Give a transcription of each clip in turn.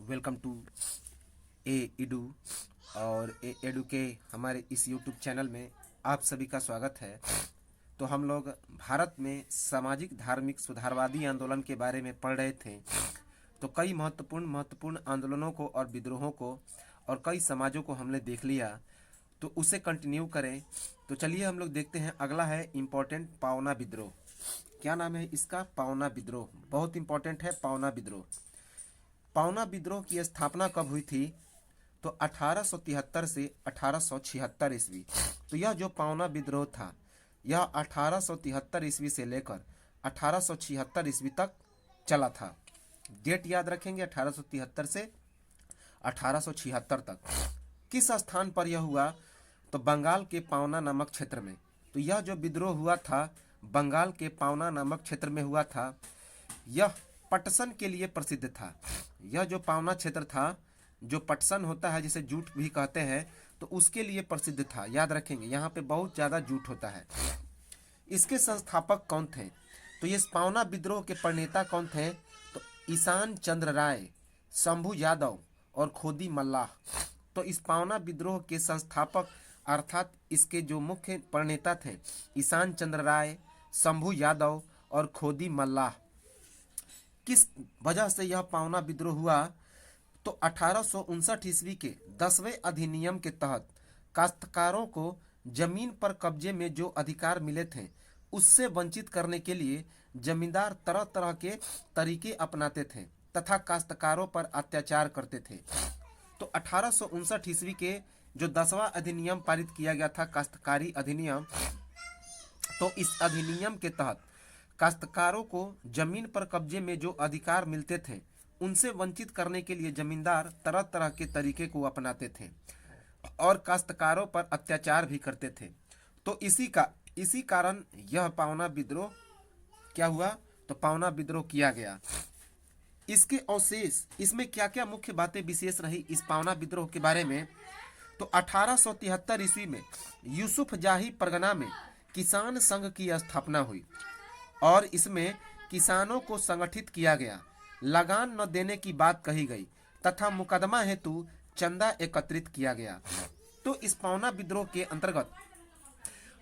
Welcome to ए इडू और ए edu के हमारे इस यूट्यूब चैनल में आप सभी का स्वागत है। तो हम लोग भारत में सामाजिक धार्मिक सुधारवादी आंदोलन के बारे में पढ़ रहे थे। तो कई महत्वपूर्ण आंदोलनों को और विद्रोहों को और कई समाजों को हमने देख लिया, तो उसे कंटिन्यू करें। तो चलिए हम लोग देखते हैं। अगला है इम्पोर्टेंट पावना विद्रोह। क्या नाम है इसका? पावना विद्रोह। बहुत इंपॉर्टेंट है पावना विद्रोह। पावना विद्रोह की स्थापना कब हुई थी? तो 1873 से 1876 ईस्वी। तो यह जो पावना विद्रोह था यह 1873 ईस्वी से लेकर 1876 ईस्वी तक चला था। डेट याद रखेंगे, 1873 से 1876 तक। किस स्थान पर यह हुआ? तो बंगाल के पावना नामक क्षेत्र में। तो यह जो विद्रोह हुआ था बंगाल के पावना नामक क्षेत्र में हुआ था। यह पटसन के लिए प्रसिद्ध था। यह जो पावना क्षेत्र था, जो पटसन होता है जिसे जूट भी कहते हैं, तो उसके लिए प्रसिद्ध था। याद रखेंगे, यहाँ पे बहुत ज़्यादा जूट होता है। इसके संस्थापक कौन थे? तो ये पावना विद्रोह के प्रणेता कौन थे? तो ईशान चंद्र राय, शंभू यादव और खोदी मल्लाह। तो इस पावना विद्रोह के संस्थापक अर्थात इसके जो मुख्य प्रणेता थे ईशान चंद्र राय, शंभू यादव और खोदी मल्लाह। किस वजह से यह पावना विद्रोह हुआ? तो 1859 ईस्वी के 10वें अधिनियम के तहत काश्तकारों को जमीन पर कब्जे में जो अधिकार मिले थे उससे वंचित करने के लिए जमींदार तरह तरह के तरीके अपनाते थे तथा काश्तकारों पर अत्याचार करते थे। तो 1859 ईस्वी के जो 10वां अधिनियम पारित किया गया था, काश्तकारी अधिनियम, तो इस अधिनियम के तहत काश्तकारों को जमीन पर कब्जे में जो अधिकार मिलते थे उनसे वंचित करने के लिए जमींदार तरह तरह के तरीके को अपनाते थे और काश्तकारों पर अत्याचार भी करते थे। तो इसी कारण यह पावना विद्रोह क्या हुआ? तो पावना विद्रोह किया गया। इसके अवशेष, इसमें क्या क्या मुख्य बातें विशेष रही इस पावना विद्रोह के बारे में? तो 1873 ईस्वी में यूसुफ जाही परगना में किसान संघ की स्थापना हुई और इसमें किसानों को संगठित किया गया। लगान न देने की बात कही गई तथा मुकदमा हेतु चंदा एकत्रित किया गया। तो इस पावना विद्रोह के अंतर्गत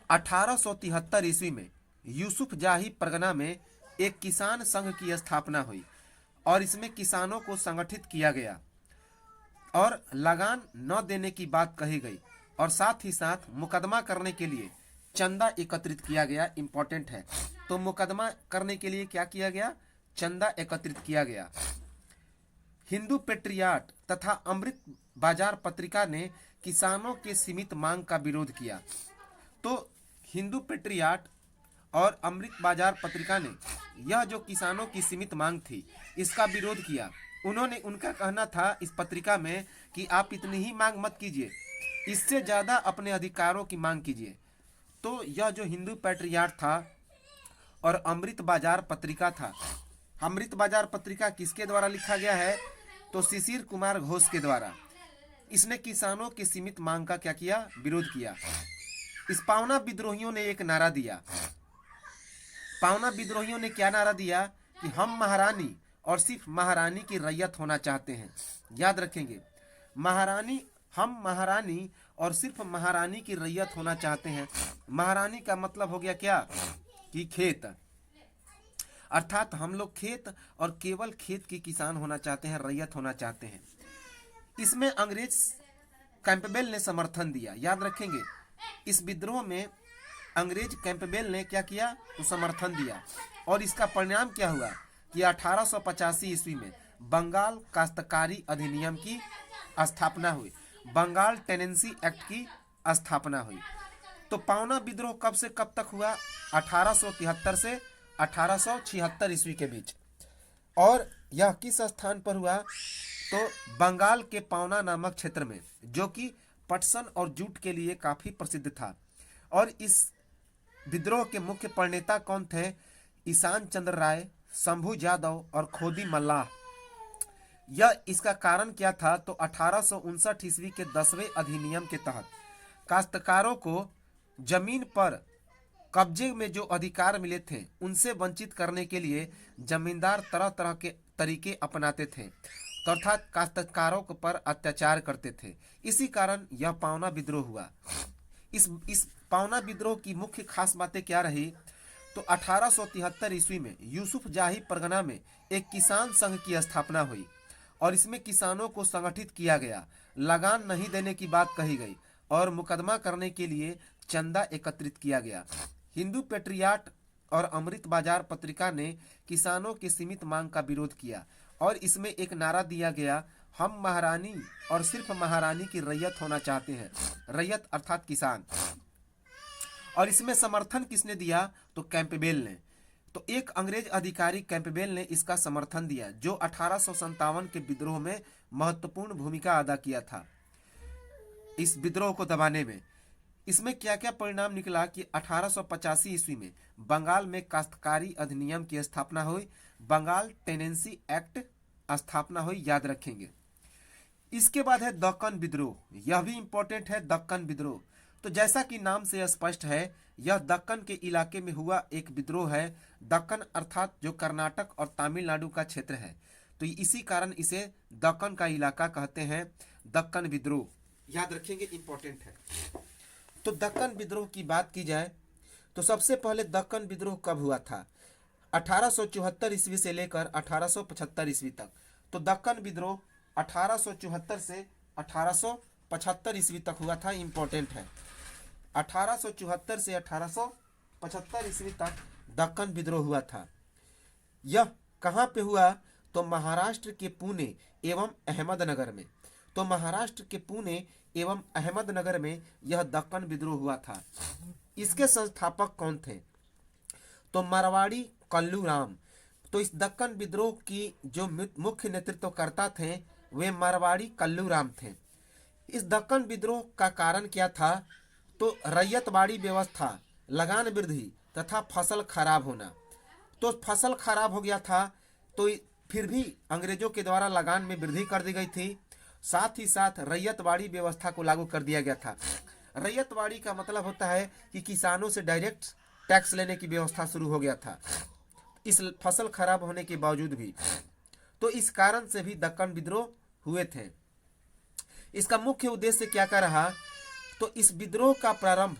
1873 ईस्वी में यूसुफ जाही परगना में एक किसान संघ की स्थापना हुई और इसमें किसानों को संगठित किया गया और लगान न देने की बात कही गई और साथ ही साथ मुकदमा करने के लिए चंदा एकत्रित किया गया। इंपॉर्टेंट है। तो मुकदमा करने के लिए क्या किया गया? चंदा एकत्रित किया गया। हिंदू पेट्रियाट तथा अमृत बाजार पत्रिका ने किसानों के सीमित मांग का विरोध किया। तो हिंदू पेट्रियाट और अमृत बाजार पत्रिका ने यह जो किसानों की सीमित मांग थी इसका विरोध किया। उनका कहना था इस पत्रिका में कि आप इतनी ही मांग मत कीजिए, इससे ज़्यादा अपने अधिकारों की मांग कीजिए। तो यह जो हिंदू पेट्रियाट था और अमृत बाजार पत्रिका था, अमृत बाजार पत्रिका किसके द्वारा लिखा गया है? तो शिशिर कुमार घोष के द्वारा। इसने किसानों की सीमित मांग का क्या किया? विरोध किया। इस पावना विद्रोहियों ने एक नारा दिया। पावना विद्रोहियों ने क्या नारा दिया? कि हम महारानी और सिर्फ महारानी की रैयत होना चाहते हैं। याद रखेंगे, महारानी, हम महारानी और सिर्फ महारानी की रैयत होना चाहते हैं। महारानी का मतलब हो गया क्या? कि खेत, अर्थात हम लोग खेत और केवल खेत के किसान होना चाहते हैं, रैयत होना चाहते हैं। इसमें अंग्रेज कैंपबेल ने समर्थन दिया। याद रखेंगे, इस विद्रोह में अंग्रेज कैंपबेल ने क्या किया? तो समर्थन दिया। और इसका परिणाम क्या हुआ? कि 1885 ईस्वी में बंगाल काश्तकारी अधिनियम की स्थापना हुई, बंगाल टेनेंसी एक्ट की स्थापना हुई। तो पावना विद्रोह कब से कब तक हुआ? 1873 से 1876 ईस्वी के बीच। और यह किस स्थान पर हुआ? तो बंगाल के पावना नामक क्षेत्र में, जो कि पटसन और जूट के लिए काफ़ी प्रसिद्ध था। और इस विद्रोह के मुख्य प्रणेता कौन थे? ईशान चंद्र राय, शंभू यादव और खोदी मल्लाह। यह इसका कारण क्या था? तो 1859 ईस्वी के 10वें अधिनियम के तहत काश्तकारों को जमीन पर कब्जे में जो अधिकार मिले थे उनसे वंचित करने के लिए जमींदार तरह तरह के तरीके अपनाते थे तो अर्थात काश्तकारों पर अत्याचार करते थे। इसी कारण यह पावना विद्रोह हुआ। इस पावना विद्रोह की मुख्य खास बातें क्या रही? तो 1873 ईस्वी में यूसुफ जाही परगना में एक किसान संघ की स्थापना हुई और इसमें किसानों को संगठित किया गया। लगान नहीं देने की बात कही गई और मुकदमा करने के लिए चंदा एकत्रित किया गया। हिंदू पेट्रियाट और अमृत बाजार पत्रिका ने किसानों की सीमित मांग का विरोध किया और इसमें एक नारा दिया गया, हम महारानी और सिर्फ महारानी की रैयत होना चाहते हैं। रैयत अर्थात किसान। और इसमें समर्थन किसने दिया? तो कैंपबेल ने। तो एक अंग्रेज अधिकारी कैंपबेल ने इसका समर्थन दिया, जो 1857 के विद्रोह में महत्वपूर्ण भूमिका अदा किया था इस विद्रोह को दबाने में। इसमें क्या क्या परिणाम निकला कि 1885 ईस्वी में बंगाल में काश्तकारी अधिनियम की स्थापना हुई। बंगाल टेनेंसी एक्ट स्थापना हुई, याद रखेंगे। इसके बाद है दक्कन विद्रोह। यह भी इंपॉर्टेंट है, दक्कन विद्रोह। तो जैसा कि नाम से स्पष्ट है, यह दक्कन के इलाके में हुआ एक विद्रोह है। दक्कन अर्थात जो कर्नाटक और तमिलनाडु का क्षेत्र है, तो इसी कारण इसे दक्कन का इलाका कहते हैं। दक्कन विद्रोह याद रखेंगे, इंपॉर्टेंट है। तो दक्कन विद्रोह की बात की जाए तो सबसे पहले दक्कन विद्रोह कब हुआ था? 1874 ईस्वी से लेकर 1875 ईस्वी तक। तो दक्कन विद्रोह 1874 से 1875 ईस्वी तक हुआ था, इंपॉर्टेंट है। 1874 से 1875 ईस्वी तक दक्कन विद्रोह हुआ था। यह कहाँ पे हुआ? तो महाराष्ट्र के पुणे एवं अहमदनगर में। तो महाराष्ट्र के पुणे एवं अहमदनगर में यह दक्कन विद्रोह हुआ था। इसके संस्थापक कौन थे? तो मारवाड़ी कल्लू राम। तो इस दक्कन विद्रोह की जो मुख्य नेतृत्वकर्ता थे वे मारवाड़ी कल्लू राम थे। इस दक्कन विद्रोह का कारण क्या था? तो रैयतवाड़ी व्यवस्था, लगान वृद्धि तथा फसल खराब होना। तो फसल खराब हो गया था, तो फिर भी अंग्रेजों के द्वारा लगान में वृद्धि कर दी गई थी। साथ ही साथ रैयतवाड़ी व्यवस्था को लागू कर दिया गया था। रैयतवाड़ी का मतलब होता है कि किसानों से डायरेक्ट टैक्स लेने की व्यवस्था शुरू हो गया था, इस फसल खराब होने के बावजूद भी। तो इस कारण से भी दक्कन विद्रोह हुए थे। इसका मुख्य उद्देश्य क्या क्या रहा? तो इस विद्रोह का प्रारंभ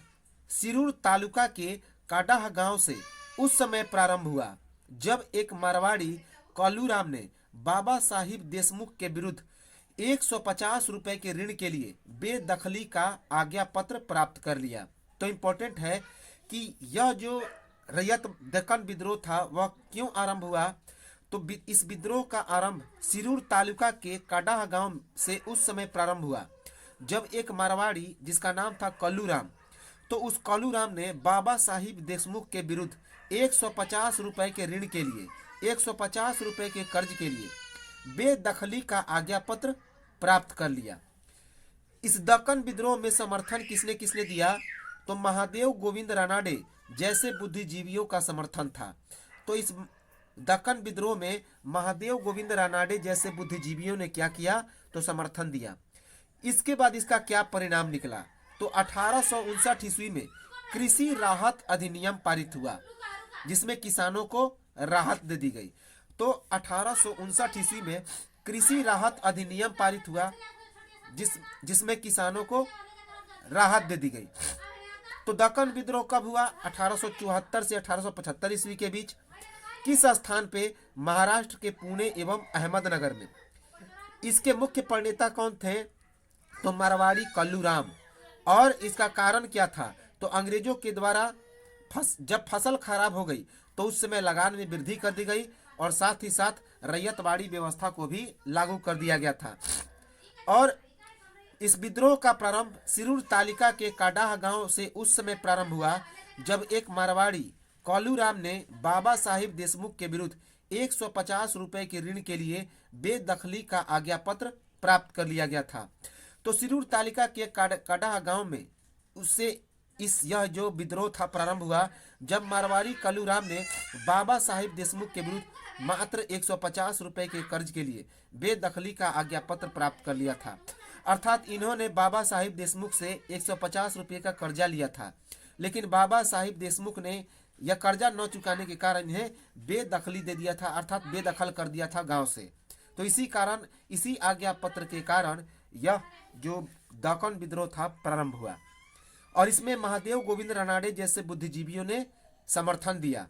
सिरूर तालुका के काडाह गांव से उस समय प्रारंभ हुआ जब एक मारवाड़ी कल्लूराम ने बाबा साहिब देशमुख के विरुद्ध 150 रुपए के ऋण के लिए बेदखली का आज्ञा पत्र प्राप्त कर लिया। तो इम्पोर्टेंट है कि यह जो रैयत दक्कन विद्रोह था वह क्यों आरंभ हुआ? तो इस विद्रोह का आरंभ सिरूर तालुका के काडाह गांव से उस समय प्रारंभ हुआ जब एक मारवाड़ी जिसका नाम था कल्लूराम, तो उस कल्लूराम ने बाबा साहिब देशमुख के विरुद्ध 150 रुपए के ऋण के लिए, 150 रुपए के कर्ज के लिए बेदखली का आज्ञा पत्र प्राप्त कर लिया। इस दक्कन विद्रोह में समर्थन किसने किसने दिया? तो महादेव गोविंद रानाडे जैसे बुद्धिजीवियों का समर्थन था। तो इस दक्कन विद्रोह में महादेव गोविंद रानाडे जैसे बुद्धिजीवियों ने क्या किया? तो समर्थन दिया। इसके बाद इसका क्या परिणाम निकला? तो 1859 ईस्वी में कृषि राहत अधिनियम पारित हुआ जिसमें किसानों को राहत दे दी गई। तो 1859 ईस्वी में कृषि राहत अधिनियम पारित हुआ जिसमें किसानों को राहत दे दी गई। तो दक्कन विद्रोह कब हुआ? 1874 से 1875 ईस्वी के बीच। किस स्थान पे? महाराष्ट्र के पुणे एवं अहमदनगर में। इसके मुख्य प्रणेता कौन थे? तो मारवाड़ी कल्लूराम। और इसका कारण क्या था? तो अंग्रेजों के द्वारा जब फसल खराब हो गई तो उस समय लगान में वृद्धि कर दी गई और साथ ही साथ रैयतवाड़ी व्यवस्था को भी लागू कर दिया गया था। और इस विद्रोह का प्रारंभ सिरूर तालुका के काडाह गांव से उस समय प्रारंभ हुआ जब एक मारवाड़ी कल्लूराम ने बाबा साहिब देशमुख के विरुद्ध 150 रुपए के ऋण के लिए बेदखली का आज्ञा पत्र प्राप्त कर लिया गया था। तो सिरूर तालुका के काडाह गांव में उससे यह जो विद्रोह था प्रारंभ हुआ जब मारवाड़ी कल्लूराम ने बाबा साहिब देशमुख के विरुद्ध मात्र 150 रुपए के कर्ज के लिए बेदखली का आज्ञा पत्र प्राप्त कर लिया था। अर्थात इन्होंने बाबा साहिब देशमुख से 150 रुपए का कर्जा लिया था, लेकिन बाबा साहिब देशमुख ने यह कर्जा न चुकाने के कारण इन्हें बेदखली दे दिया था, अर्थात बेदखल कर दिया था गांव से। तो इसी कारण, इसी आज्ञा पत्र के कारण यह जो दक्कन विद्रोह था प्रारंभ हुआ और इसमें महादेव गोविंद रानड़े जैसे बुद्धिजीवियों ने समर्थन दिया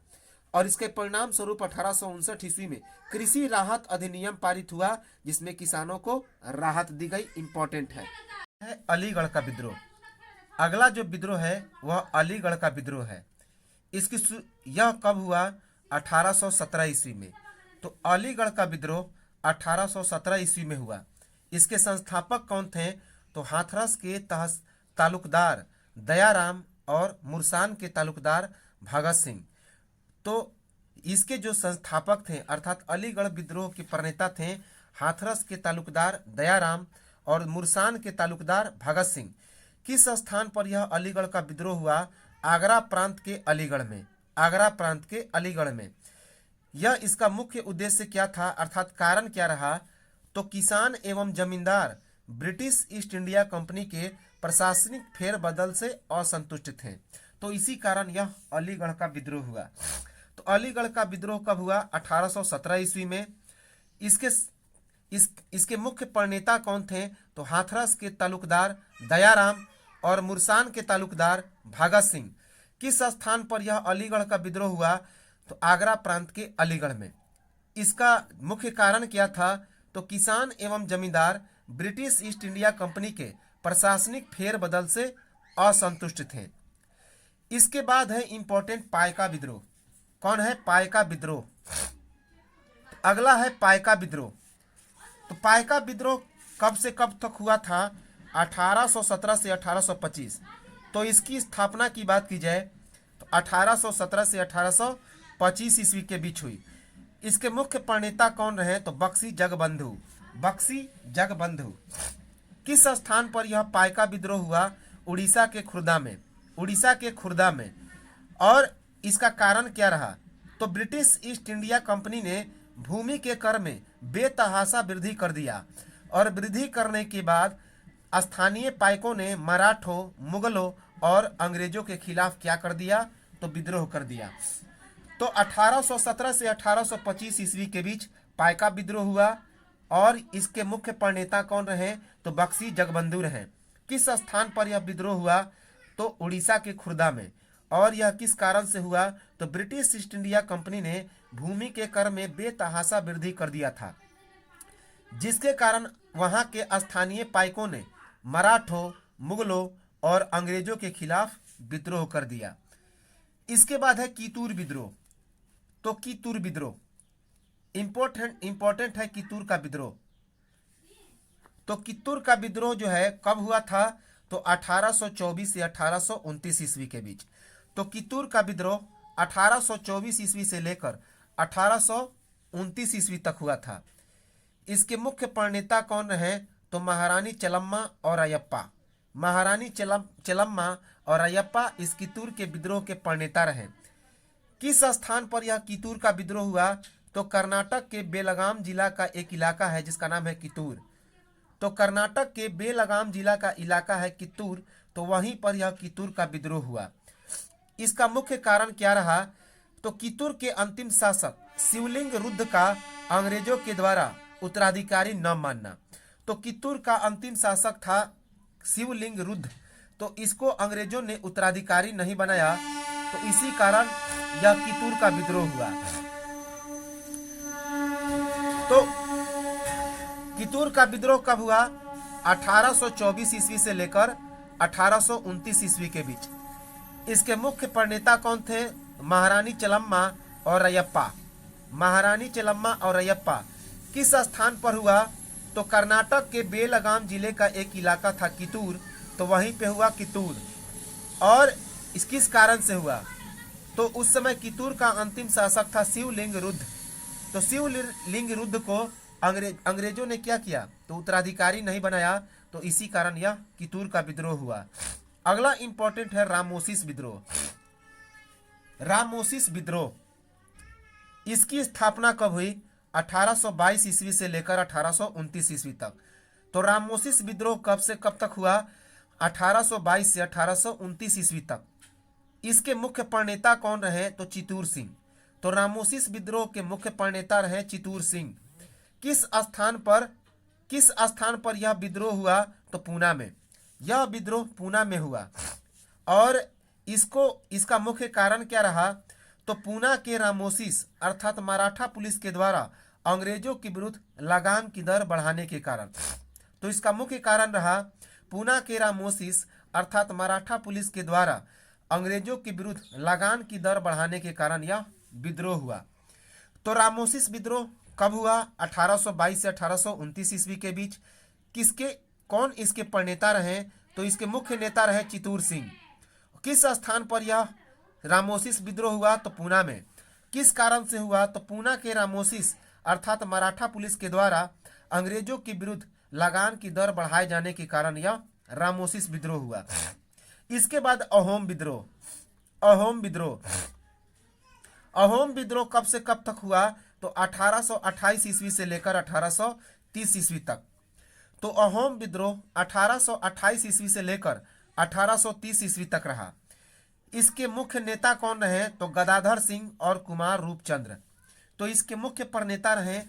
और इसके परिणाम स्वरूप 1859 ईस्वी में कृषि राहत अधिनियम पारित हुआ जिसमें किसानों को राहत दी गई। इंपॉर्टेंट है अलीगढ़ का विद्रोह। अगला जो विद्रोह है वह अलीगढ़ का विद्रोह है। यह कब हुआ? 1817 ईस्वी में। तो अलीगढ़ का विद्रोह 1817 ईस्वी में हुआ। इसके संस्थापक कौन थे? तो हाथरस के तालुकदार दयाराम और मुरसान के तालुकदार भगत सिंह। तो इसके जो संस्थापक थे अर्थात अलीगढ़ विद्रोह के प्रणेता थे हाथरस के तालुकदार दयाराम और मुरसान के तालुकदार भगत सिंह। किस स्थान पर यह अलीगढ़ का विद्रोह हुआ? आगरा प्रांत के अलीगढ़ में। आगरा प्रांत के अलीगढ़ में। यह इसका मुख्य उद्देश्य क्या था अर्थात कारण क्या रहा? तो किसान एवं जमींदार ब्रिटिश ईस्ट इंडिया कंपनी के प्रशासनिक फेरबदल से असंतुष्ट थे, तो इसी कारण यह अलीगढ़ का विद्रोह हुआ। तो अलीगढ़ का विद्रोह कब हुआ? 1817 ईस्वी में। इसके मुख्य प्रणेता कौन थे? तो हाथरस के तालुकदार दयाराम और मुरसान के तालुकदार भगत सिंह। किस स्थान पर यह अलीगढ़ का विद्रोह हुआ? तो आगरा प्रांत के अलीगढ़ में। इसका मुख्य कारण क्या था? तो किसान एवं जमींदार ब्रिटिश ईस्ट इंडिया कंपनी के प्रशासनिक फेरबदल से असंतुष्ट थे। इसके बाद है इंपॉर्टेंट पाइका विद्रोह। कौन है? पाइका विद्रोह। तो अगला है पाइका विद्रोह। तो पाइका विद्रोह कब से कब तक हुआ था? 1817 से 1825। तो इसकी स्थापना की बात की जाए तो 1817 से 1825 ईस्वी के बीच हुई। इसके मुख्य प्रणेता कौन रहे? तो बख्शी जगबंधु। बख्शी जगबंधु। किस स्थान पर यह पाइका विद्रोह हुआ? उड़ीसा के खुर्दा में। उड़ीसा के खुर्दा में। और इसका कारण क्या रहा? तो ब्रिटिश ईस्ट इंडिया कंपनी ने भूमि के कर में बेतहाशा वृद्धि कर दिया और वृद्धि करने के बाद स्थानीय पाइकों ने मराठों, मुगलों और अंग्रेजों के खिलाफ क्या कर दिया? तो विद्रोह कर दिया। तो 1817 से 1825 ईस्वी के बीच पाइका विद्रोह हुआ और इसके मुख्य प्रणेता कौन रहे? तो बख्शी जगबंधु रहे। किस स्थान पर यह विद्रोह हुआ? तो उड़ीसा के खुर्दा में। और यह किस कारण से हुआ? तो ब्रिटिश ईस्ट इंडिया कंपनी ने भूमि के कर में बेतहाशा वृद्धि कर दिया था, जिसके कारण वहां के स्थानीय पाइकों ने मराठों, मुगलों और अंग्रेजों के खिलाफ विद्रोह कर दिया। इसके बाद है कितूर विद्रोह। तो कितूर विद्रोह इंपॉर्टेंट है। कितूर का विद्रोह। तो कितूर का विद्रोह जो है कब हुआ था? तो 1824 से 1829 ईस्वी के बीच। तो कितूर का विद्रोह 1824 ईस्वी से लेकर 1829 ईस्वी तक हुआ था। इसके मुख्य प्रणेता कौन रहे? तो महारानी चेलम्मा और अयप्पा। महारानी चेलम्मा और अयप्पा इस कितूर के विद्रोह के प्रणेता रहे। किस स्थान पर यह कितूर का विद्रोह हुआ? तो कर्नाटक के बेलगाम जिला का एक इलाका है जिसका नाम है कितूर। तो कर्नाटक के बेलगाम जिला का इलाका है कितूर, तो वहीं पर यह कितूर का विद्रोह हुआ। इसका मुख्य कारण क्या रहा? तो कितूर के अंतिम शासक शिवलिंग रुद्र का अंग्रेजों के द्वारा उत्तराधिकारी न मानना। तो कितूर का अंतिम शासक था शिवलिंग रुद्र, तो इसको अंग्रेजों ने उत्तराधिकारी नहीं बनाया, तो इसी कारण यह कितूर का विद्रोह हुआ। तो कितूर का विद्रोह कब हुआ? 1824 ईस्वी से लेकर 1829 ईस्वी के बीच। इसके मुख्य प्रणेता कौन थे? महारानी चेलम्मा और अयप्पा। महारानी चेलम्मा और अयप्पा। किस स्थान पर हुआ? तो कर्नाटक के बेलगाम जिले का एक इलाका था कितूर, तो वहीं पे हुआ कितूर। और इस किस कारण से हुआ? तो उस समय कितूर का अंतिम शासक था शिवलिंग रुद्र। तो शिवलिंग रुद्र को अंग्रेजों ने क्या किया? तो उत्तराधिकारी नहीं बनाया, तो इसी कारण यह कितूर का विद्रोह हुआ। अगला इंपॉर्टेंट है रामोसिस विद्रोह। रामोसिस विद्रोह इसकी स्थापना कब हुई? 1822 ईस्वी से लेकर 1829 ईस्वी तक। तो रामोसिस विद्रोह कब से कब तक हुआ? 1822 से 1829 ईस्वी तक। इसके मुख्य प्रणेता कौन रहे? तो चितूर सिंह। तो रामोसिस विद्रोह के मुख्य प्रणेता रहे चितूर सिंह। किस स्थान पर यह विद्रोह हुआ? तो पूना में। यह विद्रोह पूना में हुआ और इसका मुख्य कारण क्या रहा? तो पूना के रामोसिस अर्थात मराठा पुलिस के द्वारा अंग्रेजों के विरुद्ध लगान की दर बढ़ाने के कारण। तो इसका मुख्य कारण रहा पूना के रामोसिस अर्थात मराठा पुलिस के द्वारा अंग्रेजों के विरुद्ध लगान की दर बढ़ाने के कारण यह विद्रोह हुआ। तो रामोसिस विद्रोह कब हुआ? 1822 से 1829 ईस्वी के बीच। कौन इसके प्रणेता रहे? तो इसके मुख्य नेता रहे चितूर सिंह। किस स्थान पर यह रामोसिस विद्रोह हुआ? तो पूना में। किस कारण से हुआ? तो पूना के रामोसिस अर्थात मराठा पुलिस के द्वारा अंग्रेजों के विरुद्ध लगान की दर बढ़ाए जाने के कारण यह रामोसिस विद्रोह हुआ। इसके बाद अहोम विद्रोह। अहोम विद्रोह कब से कब तक हुआ? तो 1828 ईस्वी से लेकर 1830 ईस्वी तक। तो अहोम विद्रोह 1828 ईस्वी से लेकर 1830 ईस्वी तक रहा। इसके मुख्य नेता कौन रहे? तो गदाधर सिंह और कुमार रूपचंद्र। तो इसके मुख्य प्रणेता रहे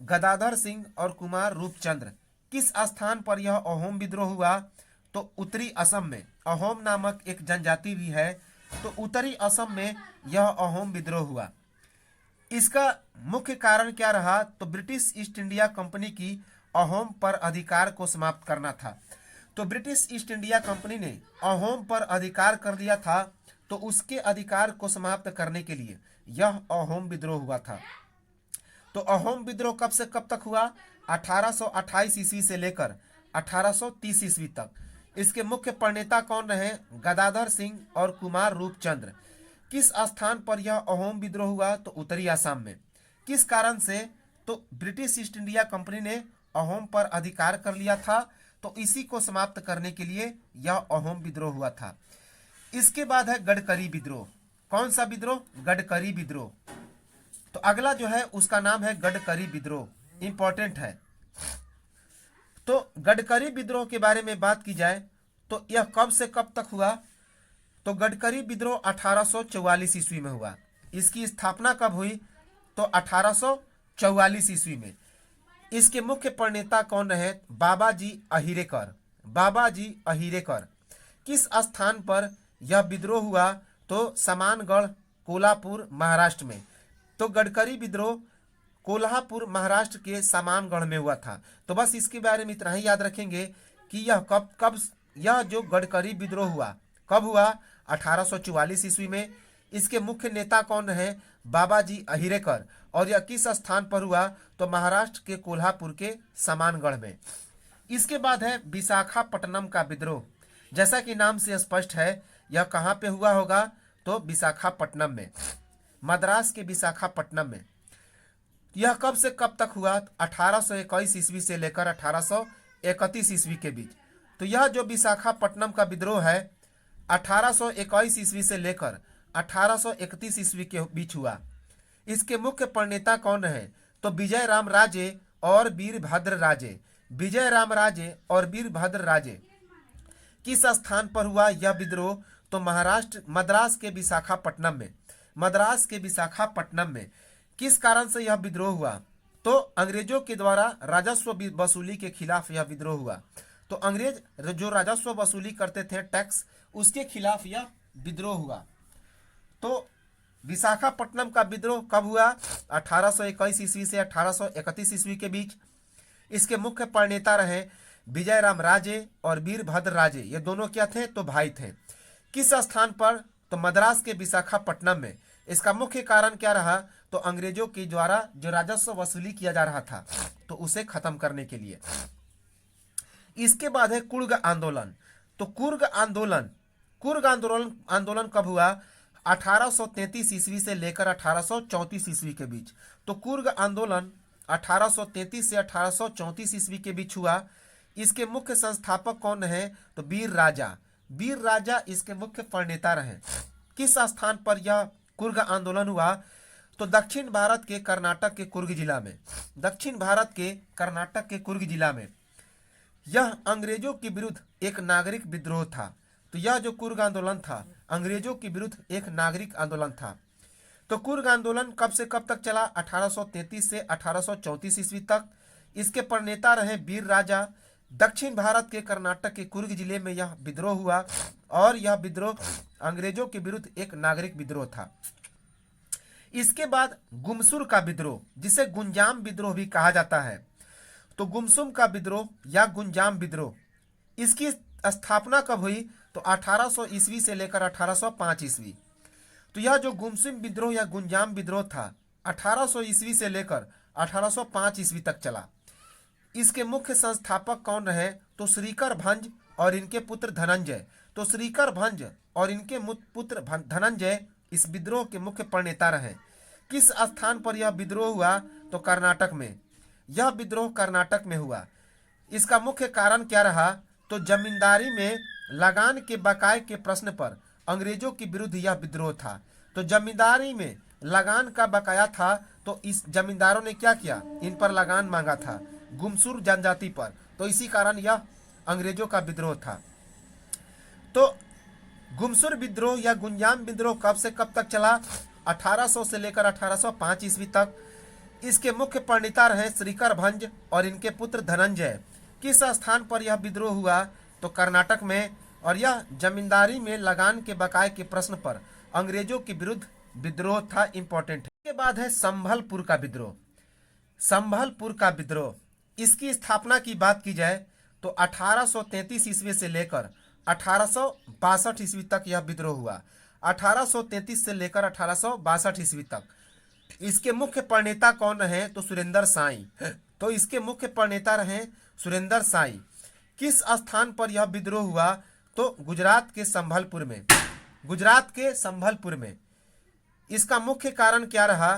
गदाधर सिंह और कुमार रूपचंद्र। किस स्थान पर यह अहोम विद्रोह हुआ? तो उत्तरी असम में। अहोम नामक एक जनजाति भी है, तो उत्तरी असम में यह अहोम विद्रोह हुआ। इसका मुख्य कारण क्या रहा? तो ब्रिटिश ईस्ट इंडिया कंपनी की अहोम पर अधिकार को समाप्त करना था। तो ब्रिटिश ईस्ट इंडिया कंपनी ने अहोम पर अधिकार कर लिया था, तो उसके अधिकार को समाप्त करने के लिए यह अहोम विद्रोह हुआ था। तो अहोम विद्रोह कब से कब तक हुआ? 1828 ईस्वी से लेकर 1830 ईस्वी तक। इसके मुख्य प्रणेता कौन रहे? गदाधर सिंह और कुमार रूपचंद्र। किस स्थान पर यह अहोम विद्रोह हुआ? तो उत्तरी असम में। किस कारण से? तो ब्रिटिश ईस्ट इंडिया कंपनी ने अहोम पर अधिकार कर लिया था, तो इसी को समाप्त करने के लिए यह अहोम विद्रोह हुआ था। इसके बाद है गडकरी विद्रोह। कौन सा विद्रोह? गडकरी विद्रोह। तो अगला जो है उसका नाम है गडकरी विद्रोह, इंपॉर्टेंट है। तो गडकरी विद्रोह के बारे में बात की जाए तो यह कब से कब तक हुआ? तो गडकरी विद्रोह 1844 ईस्वी में हुआ। इसकी स्थापना कब हुई? तो 1844 ईस्वी में। इसके मुख्य प्रणेता कौन रहे? बाबाजी अहिरेकर। किस स्थान पर यह विद्रोह हुआ? तो समानगढ़, कोल्हापुर, महाराष्ट्र में। तो गडकरी विद्रोह कोल्हापुर महाराष्ट्र के समानगढ़ में हुआ था। तो बस इसके बारे में इतना ही याद रखेंगे कि यह जो गडकरी विद्रोह हुआ कब हुआ? 1844 ईस्वी में। इसके मुख्य नेता कौन रहे? बाबाजी अहिरेकर। और यह किस स्थान पर हुआ? तो महाराष्ट्र के कोल्हापुर के समानगढ़ में। इसके बाद है विशाखापट्टनम का विद्रोह। जैसा कि नाम से स्पष्ट है, यह कहाँ पे हुआ होगा? तो विशाखापट्टनम में, मद्रास के विशाखापट्टनम में। यह कब से कब तक हुआ? 1821 ईस्वी से लेकर 1831 ईस्वी के बीच। तो यह जो विशाखापट्टनम का विद्रोह है 1821 ईस्वी से लेकर 1831 ईस्वी के बीच हुआ। इसके मुख्य प्रणेता कौन रहे? तो विजय राम राजे और वीरभद्र राजे। किस स्थान पर हुआ यह विद्रोह? तो मद्रास के विशाखापट्टनम में। किस कारण से यह विद्रोह हुआ? तो अंग्रेजों के द्वारा राजस्व वसूली के खिलाफ यह विद्रोह हुआ। तो अंग्रेज जो राजस्व वसूली करते थे, टैक्स, उसके खिलाफ यह विद्रोह हुआ। तो विशाखापट्टनम का विद्रोह कब हुआ? 1821 ईस्वी से 1831 ईस्वी के बीच। इसके मुख्य प्रणेता रहे विजय राम राजे और वीरभद्र राजे। ये दोनों क्या थे? तो भाई थे। किस स्थान पर? तो मद्रास के विशाखापट्टनम में। इसका मुख्य कारण क्या रहा? तो अंग्रेजों के द्वारा जो राजस्व वसूली किया जा रहा था, तो उसे खत्म करने के लिए। इसके बाद है कुर्ग आंदोलन। तो कुर्ग आंदोलन कब हुआ? 1833 ईस्वी से लेकर 1834 ईस्वी के बीच। तो कुर्ग आंदोलन 1833 से 1834 ईस्वी के बीच हुआ। इसके मुख्य संस्थापक कौन रहे? तो वीर राजा इसके मुख्य प्रणेता रहे। किस स्थान पर यह कुर्ग आंदोलन हुआ? तो दक्षिण भारत के कर्नाटक के कुर्ग जिला में। यह अंग्रेजों के विरुद्ध एक नागरिक विद्रोह था। तो यह जो कुर्ग आंदोलन था अंग्रेजों के विरुद्ध एक नागरिक आंदोलन था। तो कुर्ग आंदोलन कब से कब तक चला? 1833 से 1834 ईस्वी तक। इसके प्रणेता रहे वीर राजा। दक्षिण भारत के कर्नाटक के कुर्ग जिले में यह विद्रोह हुआ और यह विद्रोह अंग्रेजों के विरुद्ध एक नागरिक विद्रोह था। इसके बाद गुमसुर का विद्रोह, जिसे गुंजाम विद्रोह भी कहा जाता है, तो गुमसुम का विद्रोह या गुंजाम विद्रोह, इसकी स्थापना कब हुई? तो 1800 ईस्वी से लेकर 1805 ईस्वी। तो यह जो गुमसुम विद्रोह या गुंजाम विद्रोह था 1800 ईस्वी से लेकर 1805 ईस्वी तक चला। इसके मुख्य संस्थापक कौन रहे? तो श्रीकर भंज और इनके पुत्र धनंजय। तो श्रीकर भंज और इनके पुत्र धनंजय इस विद्रोह के मुख्य प्रणेता रहे। किस स्थान पर यह विद्रोह हुआ? तो कर्नाटक में। यह विद्रोह कर्नाटक में हुआ। इसका मुख्य कारण क्या रहा? तो जमींदारी में लगान के बकाये के प्रश्न पर अंग्रेजों के विरुद्ध यह विद्रोह था। तो जमींदारी में लगान का बकाया था, तो इस जमींदारों ने क्या किया? इन पर लगान मांगा था, गुमसुर जनजाति पर। तो इसी कारण यह अंग्रेजों का विद्रोह था। तो गुमसुर विद्रोह या गुंजाम विद्रोह कब से कब तक चला? 1800 से लेकर 1805 ईस्वी तक। इसके मुख्य प्रणेता रहे श्रीकर भंज और इनके पुत्र धनंजय। किस स्थान पर यह विद्रोह हुआ? तो कर्नाटक में। और यह जमींदारी में लगान के बकाये के प्रश्न पर अंग्रेजों के विरुद्ध विद्रोह था। इंपॉर्टेंट है। इसके बाद है संभलपुर का विद्रोह। संभलपुर का विद्रोह, इसकी स्थापना की बात की जाए तो 1833 ईस्वी से लेकर 1862 ईस्वी तक यह विद्रोह हुआ। 1833 से लेकर 1862 ईस्वी तक। इसके मुख्य प्रणेता कौन रहे? तो सुरेंद्र साई। तो इसके मुख्य प्रणेता रहे सुरेंद्र साई। किस स्थान पर यह विद्रोह हुआ? तो गुजरात के संभलपुर में। गुजरात के संभलपुर में। इसका मुख्य कारण क्या रहा?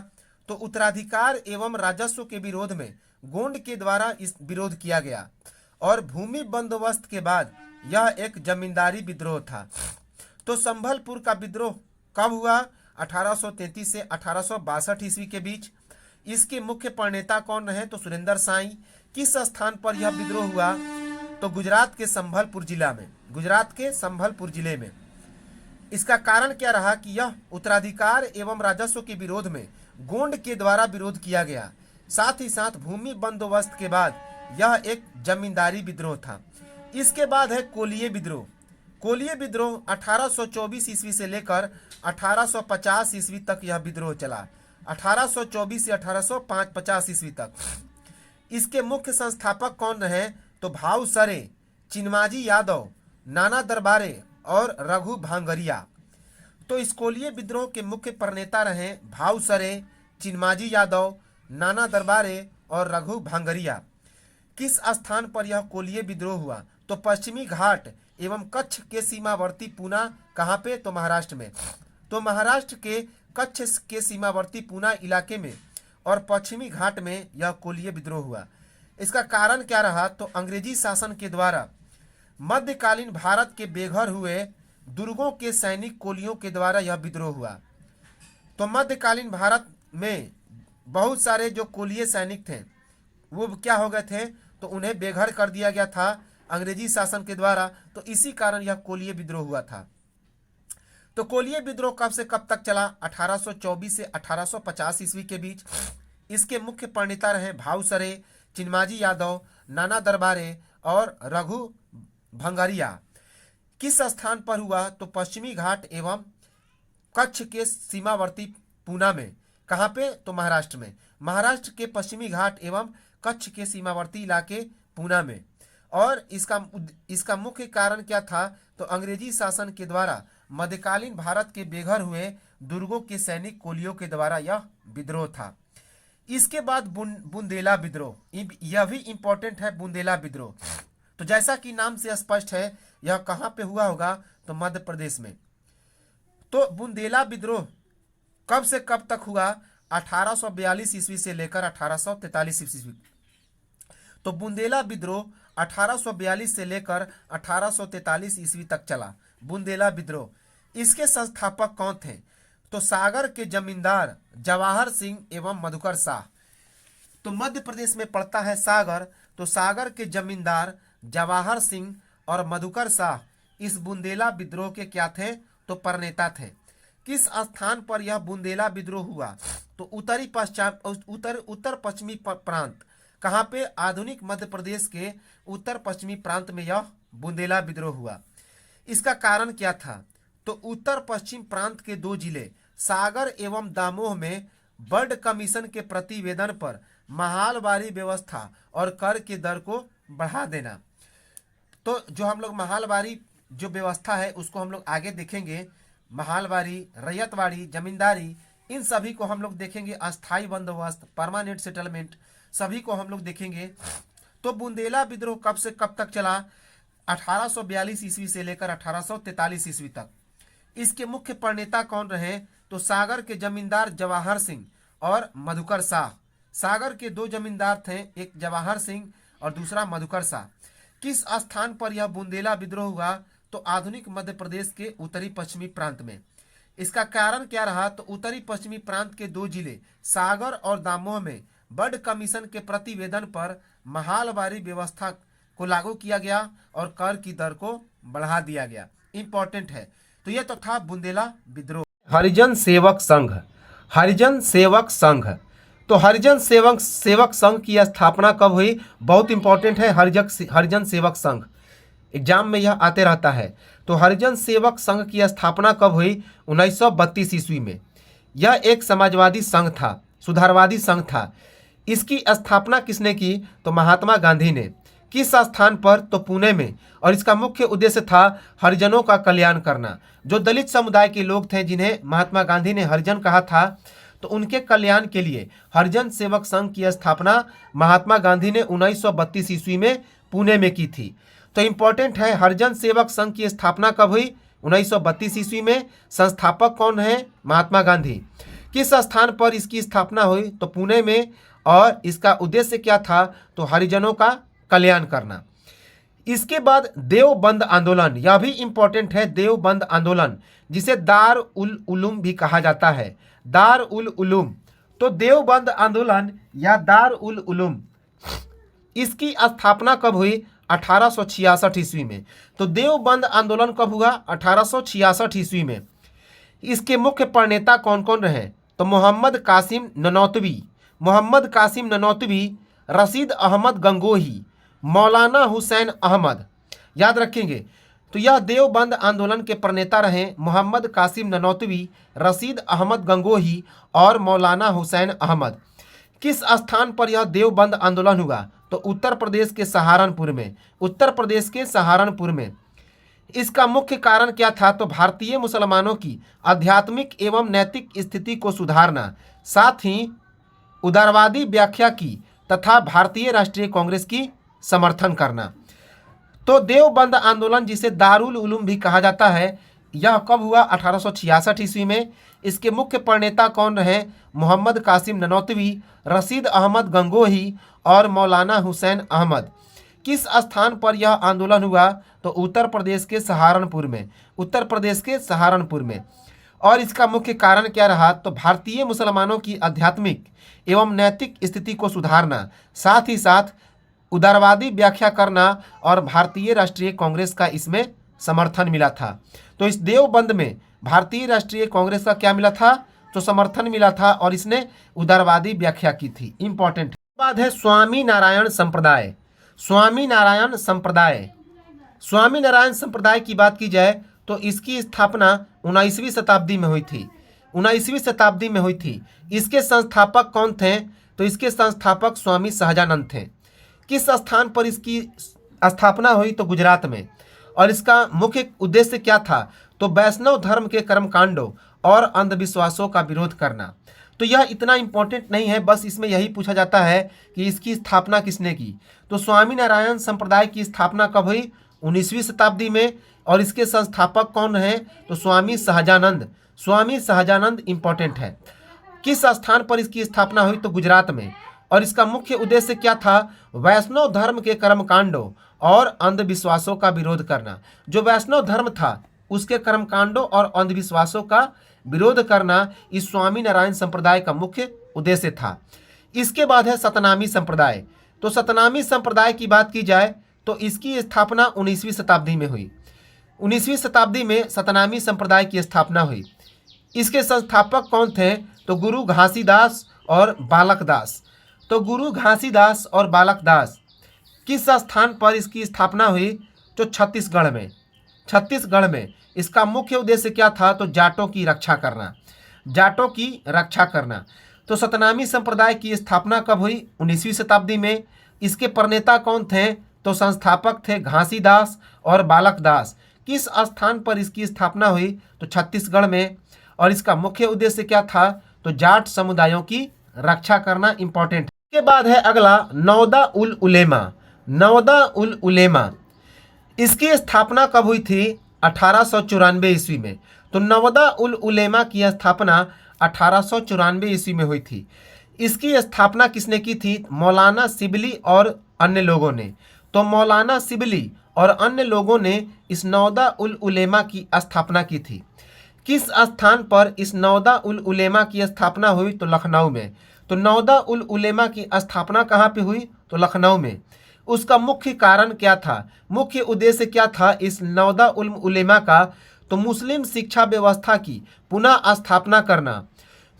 तो उत्तराधिकार एवं राजस्व के विरोध में गोंड के द्वारा इस विरोध किया गया और भूमि बंदोबस्त के बाद यह एक जमींदारी विद्रोह था। तो संभलपुर का विद्रोह कब हुआ? 1833 से 1862 ईस्वी के बीच। इसके मुख्य प्रणेता कौन रहे? तो सुरेंद्र साई। किस स्थान पर यह विद्रोह हुआ? तो गुजरात के संभलपुर जिला में। गुजरात के संभलपुर जिले में। इसका कारण क्या रहा? कि यह उत्तराधिकार एवं राजस्व के विरोध में गोंड के द्वारा विरोध किया गया, साथ ही साथ भूमि बंदोबस्त के बाद यह एक जमींदारी विद्रोह था। इसके बाद है कोलिये विद्रोह। कोलिये विद्रोह 1824 ईस्वी से लेकर 1850 ईस्वी तक यह विद्रोह चला। 1824 से 1850 ईस्वी तक। इसके मुख्य संस्थापक कौन रहे? तो भाऊ सरे, चिन्माजी यादव, नाना दरबारे और रघु भांगरिया। तो इस कोलिये विद्रोह के मुख्य प्रणेता रहे भाऊ सरे, चिन्माजी यादव, नाना दरबारे और रघु भांगरिया। किस स्थान पर यह कोलिये विद्रोह हुआ? तो पश्चिमी घाट एवं कच्छ के सीमावर्ती पूना। कहाँ पे? तो महाराष्ट्र में। तो महाराष्ट्र के कच्छ के सीमावर्ती पूना इलाके में और पश्चिमी घाट में यह कोलिये विद्रोह हुआ। इसका कारण क्या रहा? तो अंग्रेजी शासन के द्वारा मध्यकालीन भारत के बेघर हुए दुर्गों के सैनिक कोलियों के द्वारा यह विद्रोह हुआ। तो मध्यकालीन भारत में बहुत सारे जो कोलिये सैनिक थे वो क्या हो गए थे? तो उन्हें बेघर कर दिया गया था अंग्रेजी शासन के द्वारा। तो इसी कारण यह कोलिये विद्रोह हुआ था। तो कोलिये विद्रोह कब से कब तक चला? 1824 से 1850 ईस्वी के बीच। इसके मुख्य प्रणेता रहे भाऊ सरे, चिन्माजी यादव, नाना दरबारे और रघु भंगारिया। किस स्थान पर हुआ? तो पश्चिमी घाट एवं कच्छ के सीमावर्ती पूना में। कहाँ पे? तो महाराष्ट्र में। महाराष्ट्र के पश्चिमी घाट एवं कच्छ के सीमावर्ती इलाके पूना में। और इसका मुख्य कारण क्या था? तो अंग्रेजी शासन के द्वारा मध्यकालीन भारत के बेघर हुए दुर्गों के सैनिक कोलियों के द्वारा यह विद्रोह था। इसके बाद बुंदेला विद्रोह, यह भी इंपॉर्टेंट है। बुंदेला विद्रोह तो जैसा कि नाम से स्पष्ट है यह कहाँ पे हुआ होगा? तो मध्य प्रदेश में। तो बुंदेला विद्रोह कब से कब तक हुआ? 1842 ईस्वी से लेकर 1843 ईस्वी। तो बुंदेला विद्रोह 1842 से लेकर 1843 ईस्वी तक चला। बुंदेला विद्रोह। इसके संस्थापक कौन थे? तो सागर के जमींदार जवाहर सिंह एवं मधुकर शाह। तो मध्य प्रदेश में पड़ता है सागर। तो सागर के जमींदार जवाहर सिंह और मधुकर शाह इस बुंदेला विद्रोह के क्या थे? तो प्रणेता थे। किस स्थान पर यह बुंदेला विद्रोह हुआ? तो उत्तरी पश्चिम उत्तर पश्चिमी प्रांत। कहाँ पे? आधुनिक मध्य प्रदेश के उत्तर पश्चिमी प्रांत में यह बुंदेला विद्रोह हुआ। इसका कारण क्या था? तो उत्तर पश्चिम प्रांत के दो जिले सागर एवं दामोह में बर्ड कमीशन के प्रतिवेदन पर महालवारी व्यवस्था और कर के दर को बढ़ा देना। तो जो हम लोग महालवारी जो व्यवस्था है उसको हम लोग आगे देखेंगे। महालवारी, रैयतवाड़ी, जमींदारी, इन सभी को हम लोग देखेंगे। अस्थाई बंदोबस्त, परमानेंट सेटलमेंट, सभी को हम लोग देखेंगे। तो बुंदेला विद्रोह कब से कब तक चला? 1842 ईस्वी से लेकर 1843 ईस्वी तक। इसके मुख्य प्रणेता कौन रहे? तो सागर के जमींदार जवाहर सिंह और मधुकर शाह। सागर के दो जमींदार थे, एक जवाहर सिंह और दूसरा मधुकर शाह। किस स्थान पर यह बुंदेला विद्रोह हुआ? तो आधुनिक मध्य प्रदेश के उत्तरी पश्चिमी प्रांत में। इसका कारण क्या रहा? तो उत्तरी पश्चिमी प्रांत के दो जिले सागर और दामोह में बर्ड कमीशन के प्रतिवेदन पर महालवारी व्यवस्था को लागू किया गया और कर की दर को बढ़ा दिया गया। इंपॉर्टेंट है। तो यह तो था बुंदेला विद्रोह। हरिजन सेवक संघ। हरिजन सेवक संघ, तो हरिजन सेवक संघ की स्थापना कब हुई? बहुत इंपॉर्टेंट है। हरिजन सेवक संघ एग्जाम में यह आते रहता है। तो हरिजन सेवक संघ की स्थापना कब हुई? 1932 ईस्वी में। यह एक समाजवादी संघ था, सुधारवादी संघ था। इसकी स्थापना किसने की? तो महात्मा गांधी ने। किस स्थान पर? तो पुणे में। और इसका मुख्य उद्देश्य था हरिजनों का कल्याण करना। जो दलित समुदाय के लोग थे जिन्हें महात्मा गांधी ने हरिजन कहा था, तो उनके कल्याण के लिए हरिजन सेवक संघ की स्थापना महात्मा गांधी ने 1932 ईस्वी में पुणे में की थी। तो इंपॉर्टेंट है, हरिजन सेवक संघ की स्थापना कब हुई? 1932 ईस्वी में। संस्थापक कौन है? महात्मा गांधी। किस स्थान पर इसकी स्थापना हुई? तो पुणे में। और इसका उद्देश्य क्या था? तो हरिजनों का कल्याण करना। इसके बाद देवबंद आंदोलन, यह भी इंपॉर्टेंट है। देवबंद आंदोलन, जिसे दार उल उलूम भी कहा जाता है। दार उल उलूम, तो देवबंद आंदोलन या दार उल उलूम, इसकी स्थापना कब हुई? 1866 ईस्वी में। तो देवबंद आंदोलन कब हुआ? 1866 ईस्वी में। इसके मुख्य प्रणेता कौन कौन रहे? तो मोहम्मद कासिम ननौतवी, रशीद अहमद गंगोही, मौलाना हुसैन अहमद। याद रखेंगे। तो यह देवबंद आंदोलन के प्रणेता रहे मोहम्मद कासिम ननौतवी, रशीद अहमद गंगोही और मौलाना हुसैन अहमद। किस स्थान पर यह देवबंद आंदोलन हुआ? तो उत्तर प्रदेश के सहारनपुर में। उत्तर प्रदेश के सहारनपुर में। इसका मुख्य कारण क्या था? तो भारतीय मुसलमानों की आध्यात्मिक एवं नैतिक स्थिति को सुधारना, साथ ही उदारवादी व्याख्या की तथा भारतीय राष्ट्रीय कांग्रेस की समर्थन करना। तो देवबंद आंदोलन, जिसे दारुल उलूम भी कहा जाता है, यह कब हुआ? 1866 ईस्वी में। इसके मुख्य प्रणेता कौन रहे? मोहम्मद कासिम ननौतवी, रशीद अहमद गंगोही और मौलाना हुसैन अहमद। किस स्थान पर यह आंदोलन हुआ? तो उत्तर प्रदेश के सहारनपुर में। उत्तर प्रदेश के सहारनपुर में। और इसका मुख्य कारण क्या रहा? तो भारतीय मुसलमानों की आध्यात्मिक एवं नैतिक स्थिति को सुधारना, साथ ही साथ उदारवादी व्याख्या करना और भारतीय राष्ट्रीय कांग्रेस का इसमें समर्थन मिला था। तो इस देवबंद में भारतीय राष्ट्रीय कांग्रेस का क्या मिला था? तो समर्थन मिला था और इसने उदारवादी व्याख्या की थी। इंपॉर्टेंट बात है स्वामी नारायण संप्रदाय। स्वामी नारायण संप्रदाय की बात की जाए तो इसकी स्थापना 19वीं शताब्दी में हुई थी। 19वीं शताब्दी में हुई थी। इसके संस्थापक कौन थे? तो इसके संस्थापक स्वामी सहजानंद थे। किस स्थान पर इसकी स्थापना हुई? तो गुजरात में। और इसका मुख्य उद्देश्य क्या था? तो वैष्णव धर्म के कर्मकांडों और अंधविश्वासों का विरोध करना। तो यह इतना इंपॉर्टेंट नहीं है, बस इसमें यही पूछा जाता है कि इसकी स्थापना किसने की। तो स्वामी नारायण संप्रदाय की स्थापना कब हुई? 19वीं शताब्दी में। और इसके संस्थापक कौन हैं? तो स्वामी सहजानंद। स्वामी सहजानंद इंपॉर्टेंट है। किस स्थान पर इसकी स्थापना हुई? तो गुजरात में। और इसका मुख्य उद्देश्य क्या था? वैष्णव धर्म के कर्मकांडों और अंधविश्वासों का विरोध करना। जो वैष्णव धर्म था उसके कर्मकांडों और अंधविश्वासों का विरोध करना इस स्वामी नारायण संप्रदाय का मुख्य उद्देश्य था। इसके बाद है सतनामी संप्रदाय। तो सतनामी संप्रदाय की बात की जाए तो इसकी स्थापना 19वीं शताब्दी में हुई। 19वीं शताब्दी में सतनामी संप्रदाय की स्थापना हुई। इसके संस्थापक कौन थे? तो गुरु घासीदास और बालक दास। तो गुरु घासीदास और बालक दास किस स्थान पर इसकी स्थापना हुई? तो छत्तीसगढ़ में। छत्तीसगढ़ में इसका मुख्य उद्देश्य क्या था? तो जाटों की रक्षा करना, जाटों की रक्षा करना। तो सतनामी संप्रदाय की स्थापना कब हुई? 19वीं शताब्दी में। इसके प्रणेता कौन थे? तो संस्थापक थे घासीदास और बालक दास। किस स्थान पर इसकी स्थापना हुई? तो छत्तीसगढ़ में। और इसका मुख्य उद्देश्य क्या था? तो जाट समुदायों की रक्षा करना इंपॉर्टेंट। इसके बाद है अगला नौदा उल उलेमा। नौदा उल उलेमा इसकी स्थापना कब हुई थी? 1894 ईस्वी में। तो नवदा उल उलेमा की स्थापना 1894 ईस्वी में हुई थी। इसकी स्थापना किसने की थी? मौलाना सिबली और अन्य लोगों ने। तो मौलाना सिबली और अन्य लोगों ने इस नौदा उल उलेमा की स्थापना की थी। किस स्थान पर इस नौदा उल उलेमा की स्थापना हुई? तो लखनऊ में। तो नौदा उल उलेमा की स्थापना कहाँ पे हुई? तो लखनऊ में। उसका मुख्य कारण क्या था? मुख्य उद्देश्य क्या था इस नौदा उल उलेमा का? तो मुस्लिम शिक्षा व्यवस्था की पुनः स्थापना करना,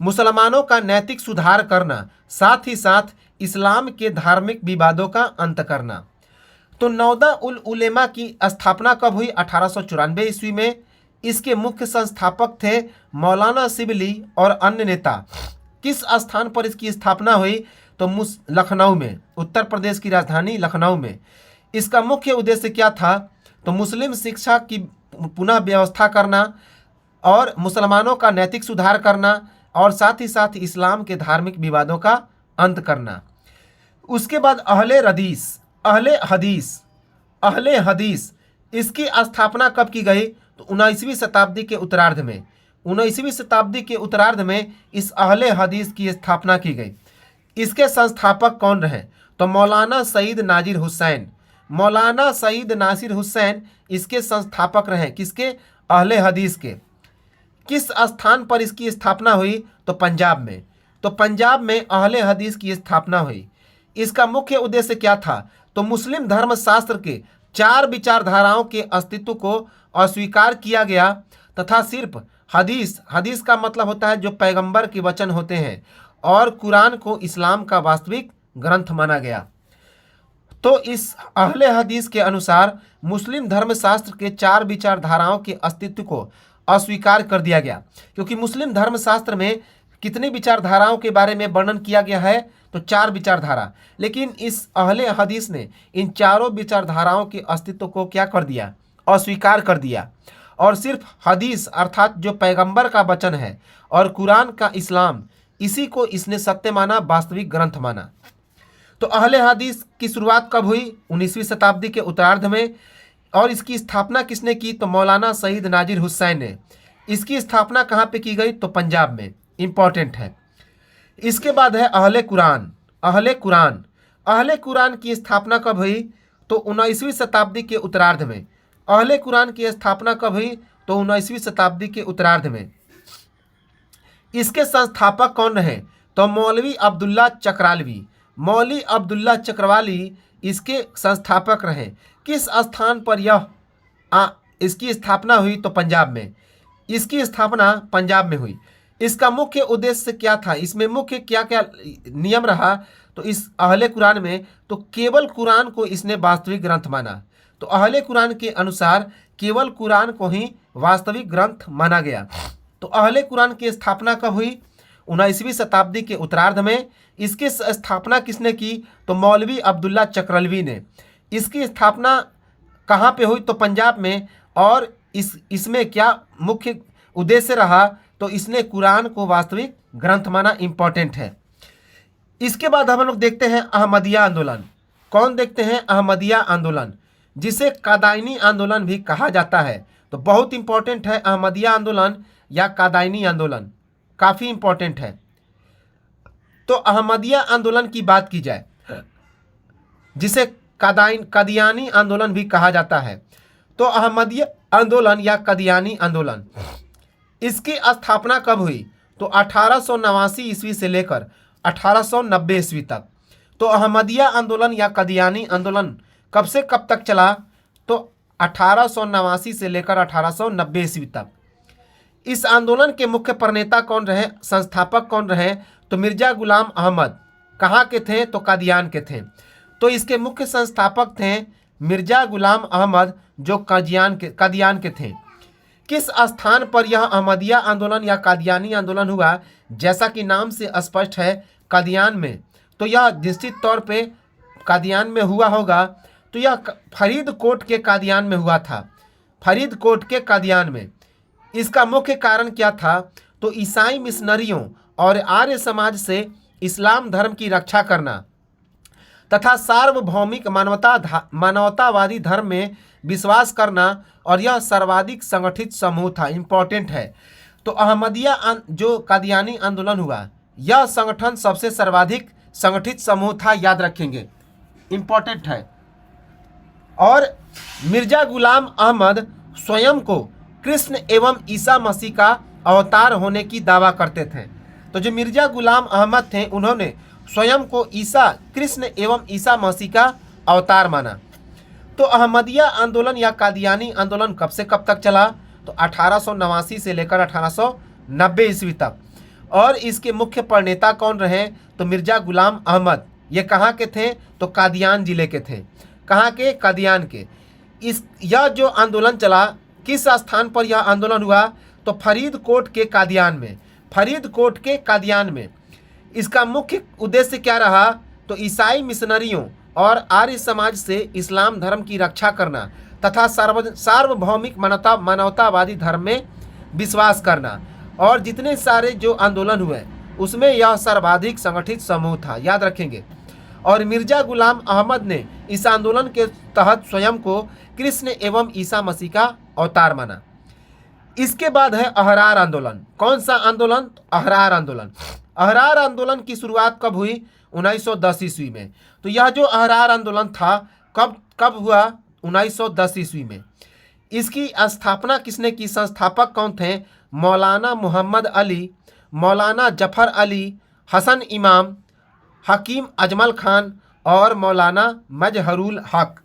मुसलमानों का नैतिक सुधार करना, साथ ही साथ इस्लाम के धार्मिक विवादों का अंत करना। तो नौदा उल उलेमा की स्थापना कब हुई? 1894 ईस्वी में। इसके मुख्य संस्थापक थे मौलाना सिबली और अन्य नेता। किस स्थान पर इसकी स्थापना हुई? तो लखनऊ में, उत्तर प्रदेश की राजधानी लखनऊ में। इसका मुख्य उद्देश्य क्या था? तो मुस्लिम शिक्षा की पुनः व्यवस्था करना और मुसलमानों का नैतिक सुधार करना और साथ ही साथ इस्लाम के धार्मिक विवादों का अंत करना। उसके बाद अहले हदीस इसकी स्थापना कब की गई? तो 19वीं शताब्दी के उत्तरार्ध में। 19वीं शताब्दी के उत्तरार्ध में इस अहले हदीस की स्थापना की गई। इसके संस्थापक कौन रहे? तो मौलाना सईद नासिर हुसैन। मौलाना सईद नासिर हुसैन इसके संस्थापक रहे। किसके? अहले हदीस के। किस स्थान पर इसकी स्थापना हुई? तो पंजाब में। तो पंजाब में अहले हदीस की स्थापना हुई। इसका मुख्य उद्देश्य क्या था? तो मुस्लिम धर्मशास्त्र के 4 विचारधाराओं के अस्तित्व को अस्वीकार किया गया तथा सिर्फ हदीस का मतलब होता है जो पैगंबर के वचन होते हैं, और कुरान को इस्लाम का वास्तविक ग्रंथ माना गया। तो इस अहले हदीस के अनुसार मुस्लिम धर्मशास्त्र के 4 विचारधाराओं के अस्तित्व को अस्वीकार कर दिया गया। क्योंकि मुस्लिम धर्मशास्त्र में कितनी विचारधाराओं के बारे में वर्णन किया गया है? तो 4 विचारधारा। लेकिन इस अहले हदीस ने इन चारों विचारधाराओं के अस्तित्व को क्या कर दिया? अस्वीकार कर दिया, और सिर्फ हदीस अर्थात जो पैगंबर का वचन है और कुरान का इस्लाम, इसी को इसने सत्य माना, वास्तविक ग्रंथ माना। तो अहले हदीस की शुरुआत कब हुई? 19वीं शताब्दी के उत्तरार्ध में। और इसकी स्थापना किसने की? तो मौलाना सईद नासिर हुसैन ने। इसकी स्थापना कहाँ पे की गई? तो पंजाब में। इंपॉर्टेंट है। इसके बाद है अहले कुरान। अहले कुरान की स्थापना कब हुई? तो 19वीं शताब्दी के उत्तरार्ध में। अहले कुरान की स्थापना कब हुई? तो 19वीं शताब्दी के उत्तरार्ध में। इसके संस्थापक कौन रहे? तो मौलवी अब्दुल्ला चक्रवाली। मौलवी अब्दुल्ला चक्रवाली इसके संस्थापक रहे। किस स्थान पर इसकी स्थापना हुई? तो पंजाब में। इसकी स्थापना पंजाब में हुई। इसका मुख्य उद्देश्य क्या था? इसमें मुख्य क्या क्या नियम रहा? तो इस अहले कुरान में तो केवल कुरान को इसने वास्तविक ग्रंथ माना। तो अहले कुरान के अनुसार केवल कुरान को ही वास्तविक ग्रंथ माना गया। तो अहले कुरान की स्थापना कब हुई? 19वीं शताब्दी के उत्तरार्ध में। इसकी स्थापना किसने की? तो मौलवी अब्दुल्ला चक्रवाली ने। इसकी स्थापना कहाँ पे हुई? तो पंजाब में। और इसमें क्या मुख्य उद्देश्य रहा? तो इसने कुरान को वास्तविक ग्रंथ माना। इंपॉर्टेंट है। इसके बाद हम लोग देखते हैं अहमदिया आंदोलन। कौन देखते हैं? अहमदिया आंदोलन, जिसे कादायनी आंदोलन भी कहा जाता है। तो बहुत इंपॉर्टेंट है अहमदिया आंदोलन या कादायनी आंदोलन, काफ़ी इंपॉर्टेंट है। तो अहमदिया आंदोलन की बात की जाए, जिसे कादियानी आंदोलन भी कहा जाता है। तो अहमदिया आंदोलन या कादियानी आंदोलन, इसकी स्थापना कब हुई? तो 1889 ईस्वी से लेकर 1890 ईस्वी तक। तो अहमदिया आंदोलन या कादियानी आंदोलन कब से कब तक चला? तो 1889 से लेकर 1890 ईस्वी तक। इस आंदोलन के मुख्य प्रणेता कौन रहे, संस्थापक कौन रहे? तो मिर्जा गुलाम अहमद। कहाँ के थे? तो कादियान के थे। तो इसके मुख्य संस्थापक थे मिर्जा गुलाम अहमद, जो कादियान के थे। किस स्थान पर यह अहमदिया आंदोलन या कादियानी आंदोलन हुआ? जैसा कि नाम से स्पष्ट है, कादियान में। तो यह निश्चित तौर पे कादियान में हुआ होगा। तो यह फरीदकोट के कादियान में हुआ था, फरीदकोट के कादियान में। इसका मुख्य कारण क्या था? तो ईसाई मिशनरियों और आर्य समाज से इस्लाम धर्म की रक्षा करना तथा सार्वभौमिक मानवतावादी धर्म में विश्वास करना, और यह सर्वाधिक संगठित समूह था। इंपॉर्टेंट है। तो अहमदिया जो कादियानी आंदोलन हुआ, यह संगठन सबसे सर्वाधिक संगठित समूह था, याद रखेंगे, इंपॉर्टेंट है। और मिर्जा गुलाम अहमद स्वयं को कृष्ण एवं ईसा मसीह का अवतार होने की दावा करते थे। तो जो मिर्जा गुलाम अहमद थे, उन्होंने स्वयं को कृष्ण एवं ईसा मसीह का अवतार माना। तो अहमदिया आंदोलन या कादियानी आंदोलन कब से कब तक चला? तो 1889 से लेकर 1890 ईस्वी तक। और इसके मुख्य प्रणेता कौन रहे? तो मिर्जा गुलाम अहमद। ये कहाँ के थे? तो कादियान जिले के थे। कहाँ के? कादियान के। यह जो आंदोलन चला, किस स्थान पर यह आंदोलन हुआ? तो फरीदकोट के कादियान में, फरीदकोट के कादियान में। इसका मुख्य उद्देश्य क्या रहा? तो ईसाई मिशनरियों और आर्य समाज से इस्लाम धर्म की रक्षा करना तथा सार्वभौमिक मानवतावादी धर्म में विश्वास करना। और जितने सारे जो आंदोलन हुए, उसमें यह सर्वाधिक संगठित समूह था, याद रखेंगे। और मिर्जा गुलाम अहमद ने इस आंदोलन के तहत स्वयं को कृष्ण एवं ईसा मसीह का अवतार माना। इसके बाद है अहरार आंदोलन। कौन सा आंदोलन? अहरार आंदोलन। अहरार आंदोलन की शुरुआत कब हुई? 1910 ईस्वी में। तो यह जो अहरार आंदोलन था, कब हुआ? 1910 ईस्वी में। इसकी स्थापना किसने की? संस्थापक कौन थे? मौलाना मोहम्मद अली, मौलाना जफर अली, हसन इमाम, हकीम अजमल खान और मौलाना मजहरुल हक।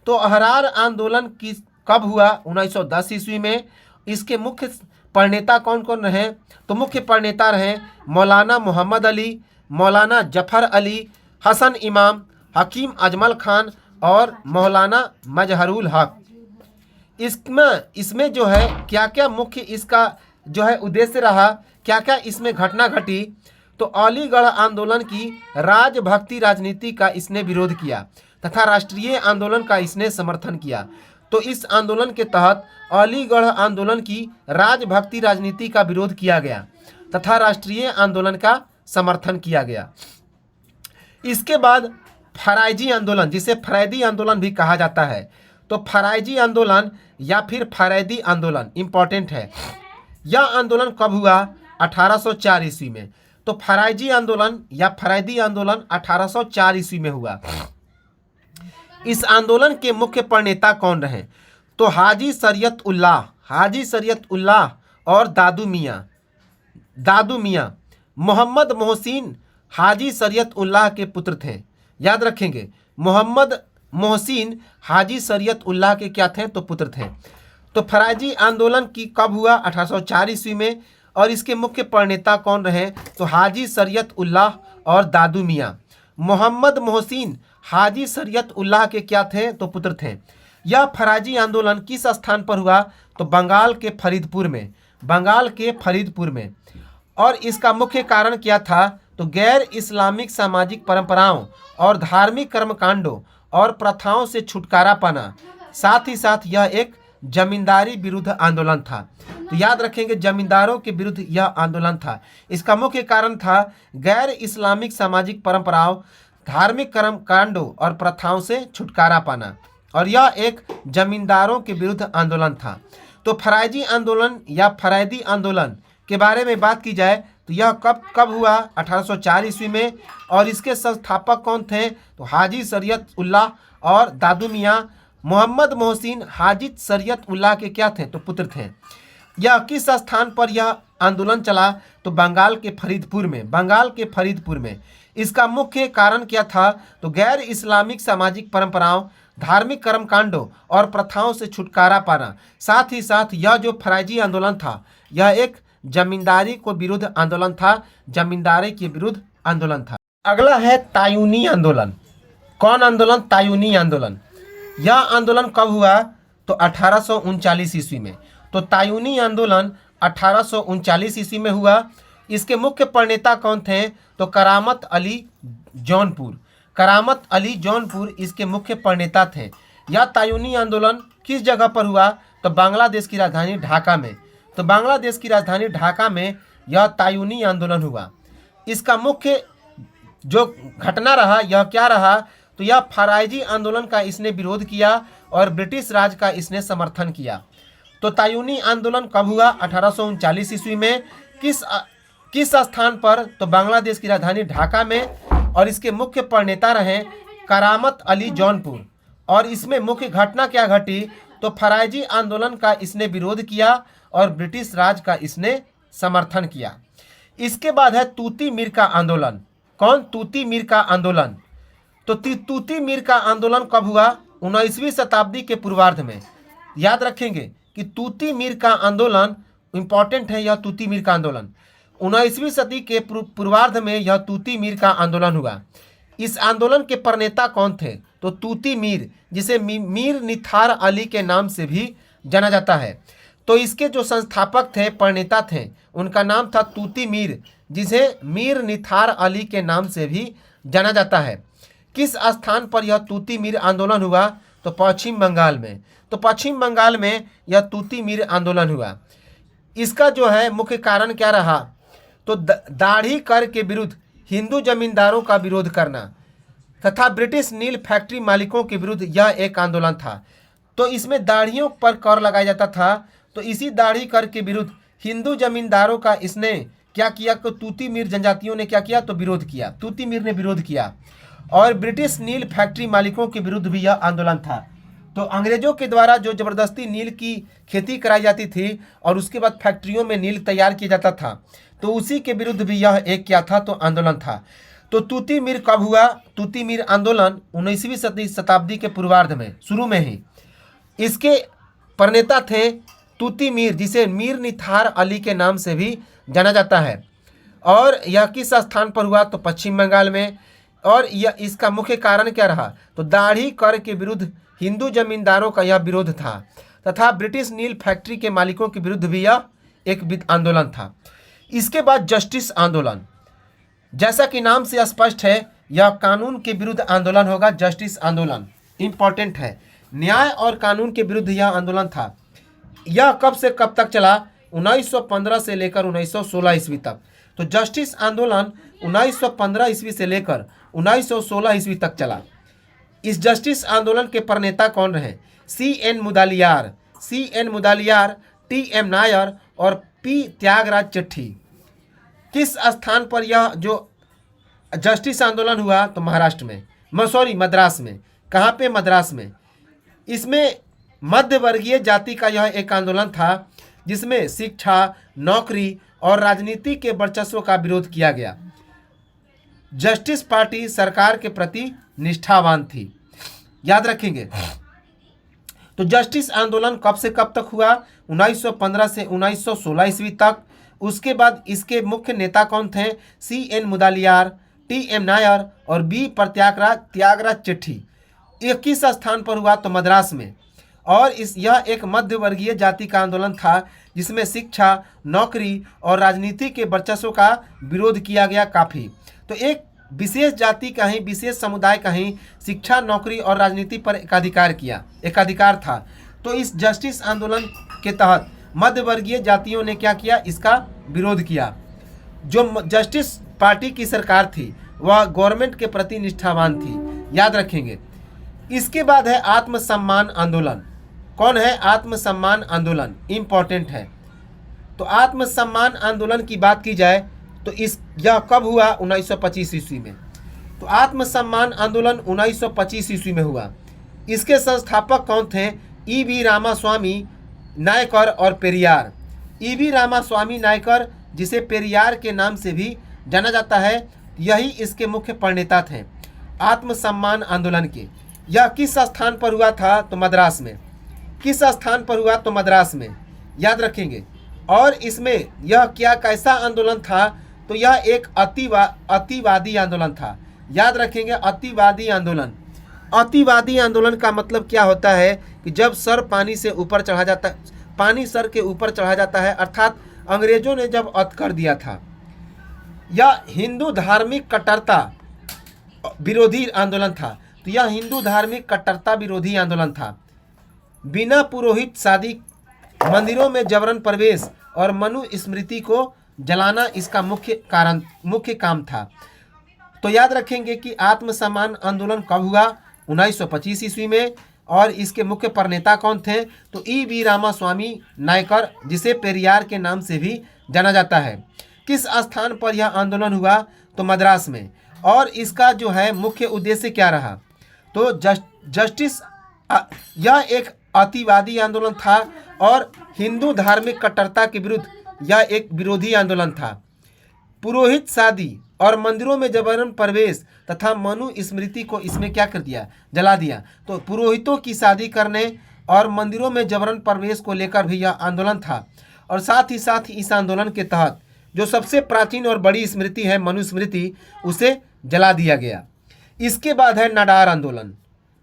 तो अहरार आंदोलन की कब हुआ? 1910 ईस्वी में। इसके मुख्य प्रणेता कौन कौन रहे? तो मुख्य प्रणेता रहे मौलाना मोहम्मद अली, मौलाना जफर अली, हसन इमाम, हकीम अजमल खान और मौलाना मजहरुल हक। इसमें जो है क्या क्या मुख्य इसका जो है उद्देश्य रहा, क्या क्या इसमें घटना घटी? तो अलीगढ़ आंदोलन की राजभक्ति राजनीति का इसने विरोध किया तथा राष्ट्रीय आंदोलन का इसने समर्थन किया। तो इस आंदोलन के तहत अलीगढ़ आंदोलन की राजभक्ति राजनीति का विरोध किया गया तथा राष्ट्रीय आंदोलन का समर्थन किया गया। इसके बाद फराइजी आंदोलन, जिसे फरैदी आंदोलन भी कहा जाता है। तो फराइजी आंदोलन या फिर फरैदी आंदोलन इंपॉर्टेंट है। यह आंदोलन कब हुआ? 1804 ईस्वी में। तो फराइजी आंदोलन या फरैदी आंदोलन 1804 ईस्वी में हुआ। इस आंदोलन के मुख्य प्रणेता कौन रहे? तो हाजी शरीयत उल्लाह और दादू मियाँ। मोहम्मद मोहसिन हाजी शरीयत उल्लाह के पुत्र थे, याद रखेंगे। मोहम्मद मोहसिन हाजी शरीयत उल्लाह के क्या थे? तो पुत्र थे। तो फराइजी आंदोलन की कब हुआ? 1804 ईस्वी में। और इसके मुख्य प्रणेता कौन रहे? तो हाजी शरीयत उल्लाह और दादू मियाँ। मोहम्मद मोहसिन हाजी शरीयत उल्लाह के क्या थे? तो पुत्र थे। यह फराइजी आंदोलन किस स्थान पर हुआ? तो बंगाल के फरीदपुर में। और इसका मुख्य कारण क्या था? तो गैर इस्लामिक सामाजिक परंपराओं और धार्मिक कर्मकांडों और प्रथाओं से छुटकारा पाना। साथ ही साथ यह एक जमींदारी विरुद्ध आंदोलन था। तो याद रखेंगे, जमींदारों के विरुद्ध यह आंदोलन था। इसका मुख्य कारण था गैर इस्लामिक सामाजिक परंपराओं, धार्मिक कर्मकांडों और प्रथाओं से छुटकारा पाना। और यह एक जमींदारों के विरुद्ध आंदोलन था। तो फराइजी आंदोलन या फरैदी आंदोलन के बारे में बात की जाए तो यह कब हुआ? 1804 ईस्वी में। और इसके संस्थापक कौन थे? तो हाजी शरीयत उल्लाह और दादू मियाँ। मोहम्मद मोहसिन हाजी शरीयत उल्लाह के क्या थे? तो पुत्र थे। यह किस स्थान पर यह आंदोलन चला? तो बंगाल के फरीदपुर में। इसका मुख्य कारण क्या था? तो गैर इस्लामिक सामाजिक परंपराओं, धार्मिक कर्मकांडों और प्रथाओं से छुटकारा पाना। साथ ही साथ यह जो फराइजी आंदोलन था, यह एक जमींदारी को विरुद्ध आंदोलन था, जमींदारी के विरुद्ध आंदोलन था। अगला है तायूनी आंदोलन। कौन आंदोलन? तायूनी आंदोलन। यह आंदोलन कब हुआ? तो 1839 ईस्वी में। तो तायूनी आंदोलन 1839 ईस्वी में हुआ। इसके मुख्य प्रणेता कौन थे? तो करामत अली जौनपुर। करामत अली जौनपुर इसके मुख्य प्रणेता थे। यह तायूनी आंदोलन किस जगह पर हुआ? तो बांग्लादेश की राजधानी ढाका में। तो बांग्लादेश की राजधानी ढाका में यह तायूनी आंदोलन हुआ। इसका मुख्य जो घटना रहा, यह क्या रहा? तो यह फराइजी आंदोलन का इसने विरोध किया और ब्रिटिश राज का इसने समर्थन किया। तो तायूनी आंदोलन कब हुआ? 1839 ईस्वी में। किस स्थान पर? तो बांग्लादेश की राजधानी ढाका में। और इसके मुख्य प्रणेता रहे करामत अली जौनपुर। और इसमें मुख्य घटना क्या घटी? तो फराइजी आंदोलन का इसने विरोध किया और ब्रिटिश राज का इसने समर्थन किया। इसके बाद है तूती मीर का आंदोलन। कौन? तूती मीर का आंदोलन। तो तूती मीर का आंदोलन कब हुआ? 19वीं शताब्दी के पूर्वार्ध में। याद रखेंगे कि तूती मीर का आंदोलन इंपॉर्टेंट है। यह तूती मीर का आंदोलन 19वीं सदी के पूर्वार्ध में यह तूती मीर का आंदोलन हुआ। इस आंदोलन के प्रणेता कौन थे? तो तूती मीर, जिसे मीर निथार अली के नाम से भी जाना जाता है। तो इसके जो संस्थापक थे, प्रणेता थे, उनका नाम था तूती मीर, जिसे मीर निथार अली के नाम से भी जाना जाता है। किस स्थान पर यह तूती मीर आंदोलन हुआ? तो पश्चिम बंगाल में। तो पश्चिम बंगाल में यह तूती मीर आंदोलन हुआ। इसका जो है मुख्य कारण क्या रहा? तो दाढ़ी कर के विरुद्ध हिंदू जमींदारों का विरोध करना तथा ब्रिटिश नील फैक्ट्री मालिकों के विरुद्ध यह एक आंदोलन था। तो इसमें दाढ़ियों पर कर लगाया जाता था। तो इसी दाढ़ी कर के विरुद्ध हिंदू जमींदारों का इसने क्या किया? तो तूती मीर जनजातियों ने क्या किया? तो विरोध किया। तूती मीर ने विरोध किया। और ब्रिटिश नील फैक्ट्री मालिकों के विरुद्ध भी यह आंदोलन था। तो अंग्रेजों के द्वारा जो जबरदस्ती नील की खेती कराई जाती थी और उसके बाद फैक्ट्रियों में नील तैयार किया जाता था, तो उसी के विरुद्ध भी यह एक क्या था? तो आंदोलन था। तो तूती मीर कब हुआ? तूती मीर आंदोलन 19वीं शताब्दी के पूर्वार्ध में, शुरू में ही। इसके प्रणेता थे तूती मीर, जिसे मीर निथार अली के नाम से भी जाना जाता है। और यह किस स्थान पर हुआ? तो पश्चिम बंगाल में। और यह इसका मुख्य कारण क्या रहा? तो दाढ़ी कर के विरुद्ध हिंदू जमींदारों का यह विरोध था तथा ब्रिटिश नील फैक्ट्री के मालिकों के विरुद्ध भी यह एक आंदोलन था। इसके बाद जस्टिस आंदोलन, जैसा कि नाम से स्पष्ट है, यह कानून के विरुद्ध आंदोलन होगा। जस्टिस आंदोलन इंपॉर्टेंट है। न्याय और कानून के विरुद्ध यह आंदोलन था। यह कब से कब तक चला? 1915 से लेकर 1916 ईस्वी तक। तो जस्टिस आंदोलन 1915 ईस्वी से लेकर 1916 ईस्वी तक चला। इस जस्टिस आंदोलन के प्रणेता कौन रहे? C.N. मुदालियार, T.M. नायर और P. त्यागराज चट्टी। किस स्थान पर यह जो जस्टिस आंदोलन हुआ? तो महाराष्ट्र में, मद्रास में। कहाँ पे? मद्रास में। इसमें मध्य वर्गीय जाति का यह एक आंदोलन था, जिसमें शिक्षा, नौकरी और राजनीति के वर्चस्व का विरोध किया गया। जस्टिस पार्टी सरकार के प्रति निष्ठावान थी। याद रखेंगे। तो जस्टिस आंदोलन कब से कब तक हुआ? 1915 से 1916 ईस्वी तक। उसके बाद इसके मुख्य नेता कौन थे? C.N. मुदालियार, T.M. नायर और B. त्यागराज चट्टी। यह किस स्थान पर हुआ? तो मद्रास में। और यह एक मध्य वर्गीय जाति का आंदोलन था, जिसमें शिक्षा, नौकरी और राजनीति के वर्चस्व का विरोध किया गया काफ़ी। तो एक विशेष जाति का ही, विशेष समुदाय का ही शिक्षा, नौकरी और राजनीति पर एकाधिकार था। तो इस जस्टिस आंदोलन के तहत मध्य वर्गीय जातियों ने क्या किया? इसका विरोध किया। जो जस्टिस पार्टी की सरकार थी वह गवर्नमेंट के प्रति निष्ठावान थी। याद रखेंगे। इसके बाद है आत्मसम्मान आंदोलन। कौन है? आत्मसम्मान आंदोलन इंपॉर्टेंट है। तो आत्मसम्मान आंदोलन की बात की जाए तो यह कब हुआ? 1925 ईस्वी में। तो आत्मसम्मान आंदोलन 1925 ईस्वी में हुआ। इसके संस्थापक कौन थे? E.V. रामास्वामी नायकर और पेरियार। E.V. रामास्वामी नायकर, जिसे पेरियार के नाम से भी जाना जाता है, यही इसके मुख्य प्रणेता थे आत्मसम्मान आंदोलन के। यह किस स्थान पर हुआ था? तो मद्रास में। किस स्थान पर हुआ? तो मद्रास में, याद रखेंगे। और इसमें यह क्या कैसा आंदोलन था? तो यह एक अतिवादी आंदोलन था, याद रखेंगे। अतिवादी आंदोलन। अतिवादी आंदोलन का मतलब क्या होता है कि जब सर पानी से ऊपर चढ़ा जाता है, पानी सर के ऊपर चढ़ा जाता है, अर्थात अंग्रेजों ने जब अत कर दिया था। यह हिंदू धार्मिक कट्टरता विरोधी आंदोलन था। तो यह हिंदू धार्मिक कट्टरता विरोधी आंदोलन था। बिना पुरोहित शादी, मंदिरों में जबरन प्रवेश और मनु स्मृति को जलाना इसका मुख्य काम था। तो याद रखेंगे कि आत्मसम्मान आंदोलन कब हुआ? 1925 ईस्वी में। और इसके मुख्य प्रणेता कौन थे? तो ई.वी. रामास्वामी नायकर, जिसे पेरियार के नाम से भी जाना जाता है। किस स्थान पर यह आंदोलन हुआ? तो मद्रास में। और इसका जो है मुख्य उद्देश्य क्या रहा? तो जस्टिस, यह एक अतिवादी आंदोलन था और हिंदू धार्मिक कट्टरता के विरुद्ध यह एक विरोधी आंदोलन था। पुरोहित शादी और मंदिरों में जबरन प्रवेश तथा मनु स्मृति को इसमें क्या कर दिया? जला दिया। तो पुरोहितों की शादी करने और मंदिरों में जबरन प्रवेश को लेकर भी यह आंदोलन था। और साथ ही इस आंदोलन के तहत जो सबसे प्राचीन और बड़ी स्मृति है मनुस्मृति, उसे जला दिया गया। इसके बाद है नडार आंदोलन,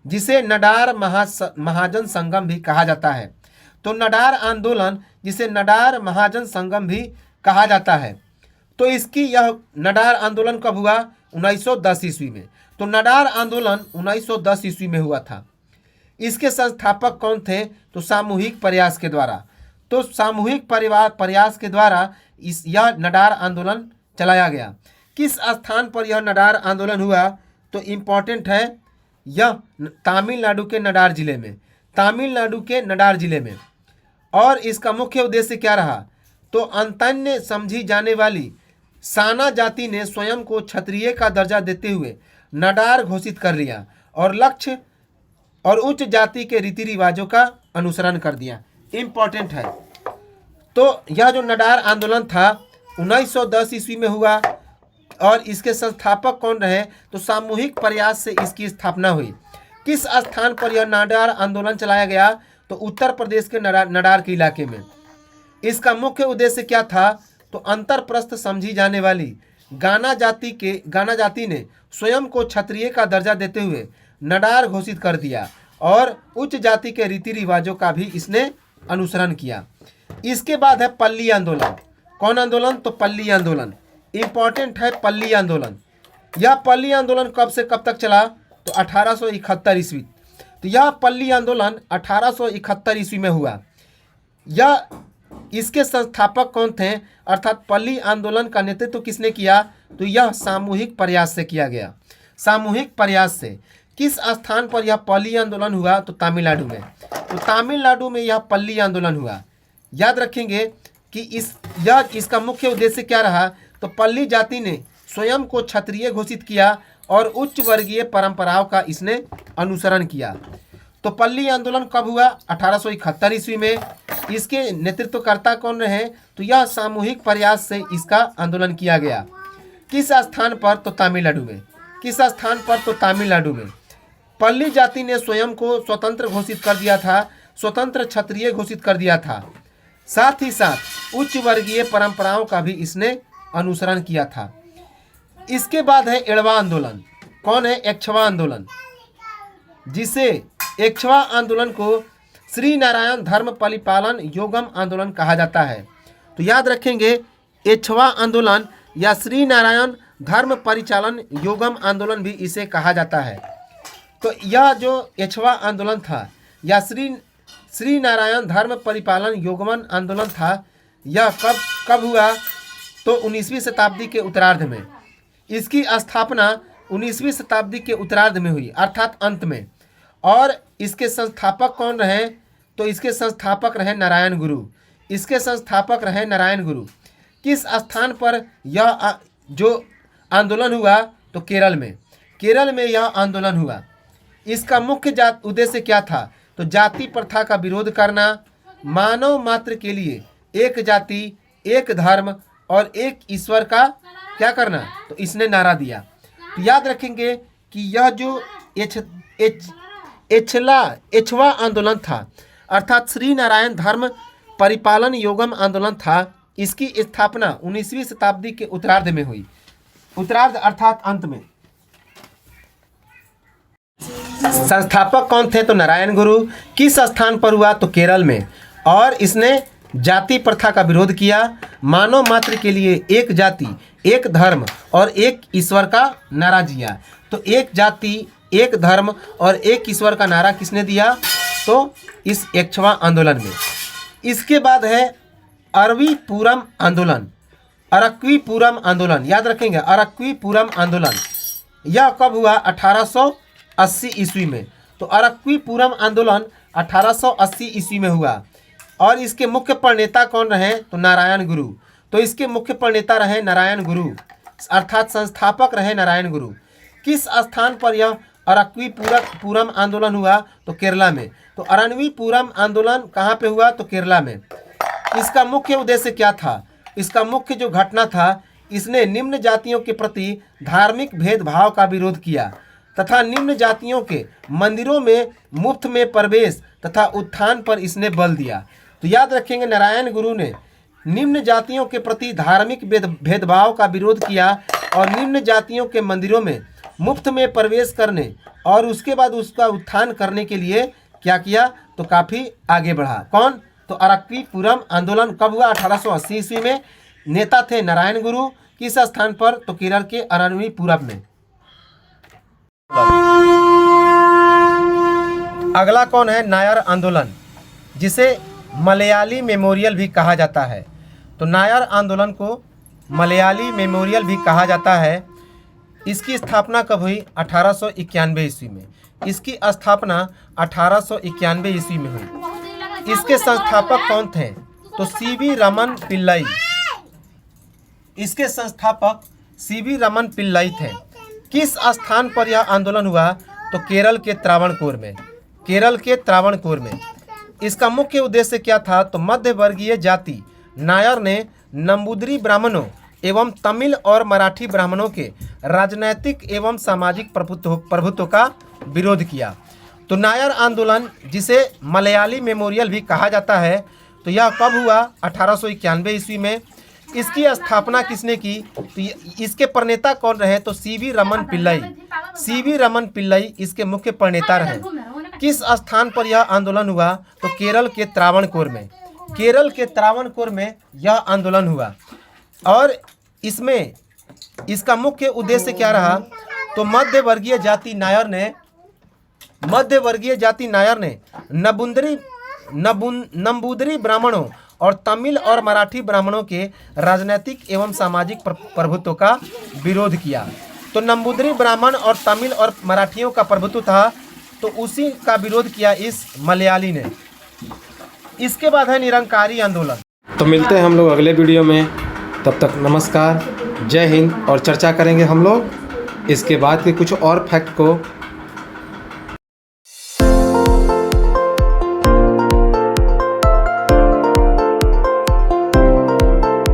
जिसे नडार महाजन संगम भी कहा जाता है। तो नडार आंदोलन, जिसे नडार महाजन संगम भी कहा जाता है, तो इसकी यह नडार आंदोलन कब हुआ? 1910 ईस्वी में। तो नडार आंदोलन 1910 ईस्वी में हुआ था। इसके संस्थापक कौन थे? तो सामूहिक प्रयास के द्वारा। तो सामूहिक प्रयास के द्वारा यह नडार आंदोलन चलाया गया। किस स्थान पर यह नडार आंदोलन हुआ? तो इम्पॉर्टेंट है, यह तमिलनाडु के नडार जिले में। तमिलनाडु के नडार जिले में। और इसका मुख्य उद्देश्य क्या रहा? तो अंतन्य समझी जाने वाली साना जाति ने स्वयं को क्षत्रिय का दर्जा देते हुए नडार घोषित कर लिया और लक्ष्य और उच्च जाति के रीति रिवाजों का अनुसरण कर दिया। इम्पॉर्टेंट है। तो यह जो नडार आंदोलन था 1910 ईस्वी में हुआ। और इसके संस्थापक कौन रहे? तो सामूहिक प्रयास से इसकी स्थापना हुई। किस स्थान पर यह नडार आंदोलन चलाया गया? तो उत्तर प्रदेश के नडार के इलाके में। इसका मुख्य उद्देश्य क्या था? तो अंतरप्रस्थ समझी जाने वाली गाना जाति ने स्वयं को क्षत्रिय का दर्जा देते हुए नडार घोषित कर दिया और उच्च जाति के रीति रिवाजों का भी इसने अनुसरण किया। इसके बाद है पल्ली आंदोलन। कौन आंदोलन? तो पल्ली आंदोलन। इम्पॉर्टेंट है पल्ली आंदोलन। यह पल्ली आंदोलन कब से कब तक चला? तो 1871 ईस्वी। तो यह पल्ली आंदोलन 1871 ईस्वी में हुआ। यह इसके संस्थापक कौन थे? अर्थात पल्ली आंदोलन का नेतृत्व किसने किया? तो यह सामूहिक प्रयास से किया गया। सामूहिक प्रयास से। किस स्थान पर यह पल्ली आंदोलन हुआ? तो तमिलनाडु में। तो तमिलनाडु में यह पल्ली आंदोलन हुआ। याद रखेंगे कि इसका मुख्य उद्देश्य क्या रहा? तो पल्ली जाति ने स्वयं को क्षत्रिय घोषित किया और उच्च वर्गीय परंपराओं का इसने अनुसरण किया। तो पल्ली आंदोलन कब हुआ? 1871 ईस्वी में। इसके नेतृत्वकर्ता कौन रहे? तो यह सामूहिक प्रयास से इसका आंदोलन किया गया। किस स्थान पर? तो तमिलनाडु में। किस स्थान पर? तो तमिलनाडु में। पल्ली जाति ने स्वयं को स्वतंत्र घोषित कर दिया था, स्वतंत्र क्षत्रिय घोषित कर दिया था। साथ ही साथ उच्च वर्गीय परंपराओं का भी इसने अनुसरण किया था। इसके बाद है एड़वा आंदोलन। कौन है? एक्छवा आंदोलन, जिसे एक्छवा आंदोलन को श्री नारायण धर्म परिपालन योगम आंदोलन कहा जाता है। तो याद रखेंगे, एक्छवा आंदोलन या श्री नारायण धर्म परिचालन योगम आंदोलन भी इसे कहा जाता है। तो यह जो एक्छवा आंदोलन था या श्री नारायण धर्म परिपालन योगमन आंदोलन था, यह कब हुआ? तो 19वीं शताब्दी के उत्तरार्ध में। इसकी स्थापना 19वीं शताब्दी के उत्तरार्ध में हुई, अर्थात अंत में। और इसके संस्थापक कौन रहे? तो इसके संस्थापक रहे नारायण गुरु। इसके संस्थापक रहे नारायण गुरु। किस स्थान पर यह जो आंदोलन हुआ? तो केरल में। केरल में यह आंदोलन हुआ। इसका मुख्य उद्देश्य क्या था? तो जाति प्रथा का विरोध करना, मानव मात्र के लिए एक जाति, एक धर्म और एक ईश्वर का क्या करना, तो इसने नारा दिया। तो याद रखेंगे कि यह जो एछवा आंदोलन था, अर्थात श्री नारायण धर्म परिपालन योगम आंदोलन था, इसकी स्थापना 19वीं शताब्दी के उत्तरार्ध में हुई। उत्तरार्ध अर्थात अंत में। संस्थापक कौन थे, तो नारायण गुरु। किस स्थान पर हुआ, तो केरल में। और इसने जाति प्रथा का विरोध किया, मानव मात्र के लिए एक जाति, एक धर्म और एक ईश्वर का नारा दिया। तो एक जाति, एक धर्म और एक ईश्वर का नारा किसने दिया, तो इस एछवा आंदोलन में। इसके बाद है अरक्वी पूरम आंदोलन। अरक्वी पूरम आंदोलन याद रखेंगे, अरक्वी पूरम आंदोलन। यह कब हुआ, 1880 ईस्वी में। तो अरक्वी पूरम आंदोलन 1880 ईस्वी में हुआ। और इसके मुख्य प्रणेता कौन रहे, तो नारायण गुरु। तो इसके मुख्य प्रणेता रहे नारायण गुरु, अर्थात संस्थापक रहे नारायण गुरु। किस स्थान पर यह अरक्वी पूरम आंदोलन हुआ, तो केरला में। तो अरक्वी पूरम आंदोलन कहाँ पे हुआ, तो केरला में। इसका मुख्य उद्देश्य क्या था, इसका मुख्य जो घटना था, इसने निम्न जातियों के प्रति धार्मिक भेदभाव का विरोध किया तथा निम्न जातियों के मंदिरों में मुफ्त में प्रवेश तथा उत्थान पर इसने बल दिया। तो याद रखेंगे, नारायण गुरु ने निम्न जातियों के प्रति धार्मिक भेदभाव का विरोध किया और निम्न जातियों के मंदिरों में मुफ्त में प्रवेश करने और उसके बाद उसका उत्थान करने के लिए क्या किया, तो काफ़ी आगे बढ़ा। कौन, तो अरक्वी पूरम आंदोलन कब हुआ, 1880 ईस्वी में। नेता थे नारायण गुरु। किस स्थान पर, तो केरल के अरक्वी पूरम में। अगला कौन है, नायर आंदोलन, जिसे मलयाली मेमोरियल भी कहा जाता है। तो नायर आंदोलन को मलयाली मेमोरियल भी कहा जाता है। इसकी स्थापना कब हुई, 1891 ईस्वी में। इसकी स्थापना 1891 ईस्वी में हुई। इसके संस्थापक कौन थे, तो सीवी रमन पिल्लई। इसके संस्थापक सीवी रमन पिल्लई थे। किस स्थान पर यह आंदोलन हुआ, तो केरल के त्रावणकोर में। केरल के त्रावणकोर में। इसका मुख्य उद्देश्य क्या था, तो मध्य वर्गीय जाति नायर ने नंबूदरी ब्राह्मणों एवं तमिल और मराठी ब्राह्मणों के राजनैतिक एवं सामाजिक प्रभुत्व का विरोध किया। तो नायर आंदोलन, जिसे मलयाली मेमोरियल भी कहा जाता है, तो यह कब हुआ, 1891 ईस्वी में। इसकी स्थापना किसने की, तो इसके प्रणेता कौन रहे, तो सीवी रमन पिल्लई। सीवी रमन पिल्लई इसके मुख्य प्रणेता रहे। किस स्थान पर यह आंदोलन हुआ, तो केरल के त्रावणकोर में। केरल के त्रावणकोर में यह आंदोलन हुआ। और इसमें इसका मुख्य उद्देश्य क्या रहा, तो मध्य वर्गीय जाति नायर ने नंबूदरी ब्राह्मणों और तमिल और मराठी ब्राह्मणों के राजनीतिक एवं सामाजिक प्रभुत्व का विरोध किया। तो नंबूदरी ब्राह्मण और तमिल और मराठियों का प्रभुत्व था, तो उसी का विरोध किया इस मलयाली ने। इसके बाद है निरंकारी आंदोलन। तो मिलते हैं हम लोग अगले वीडियो में, तब तक नमस्कार, जय हिंद। और चर्चा करेंगे हम लोग इसके बाद के कुछ और फैक्ट को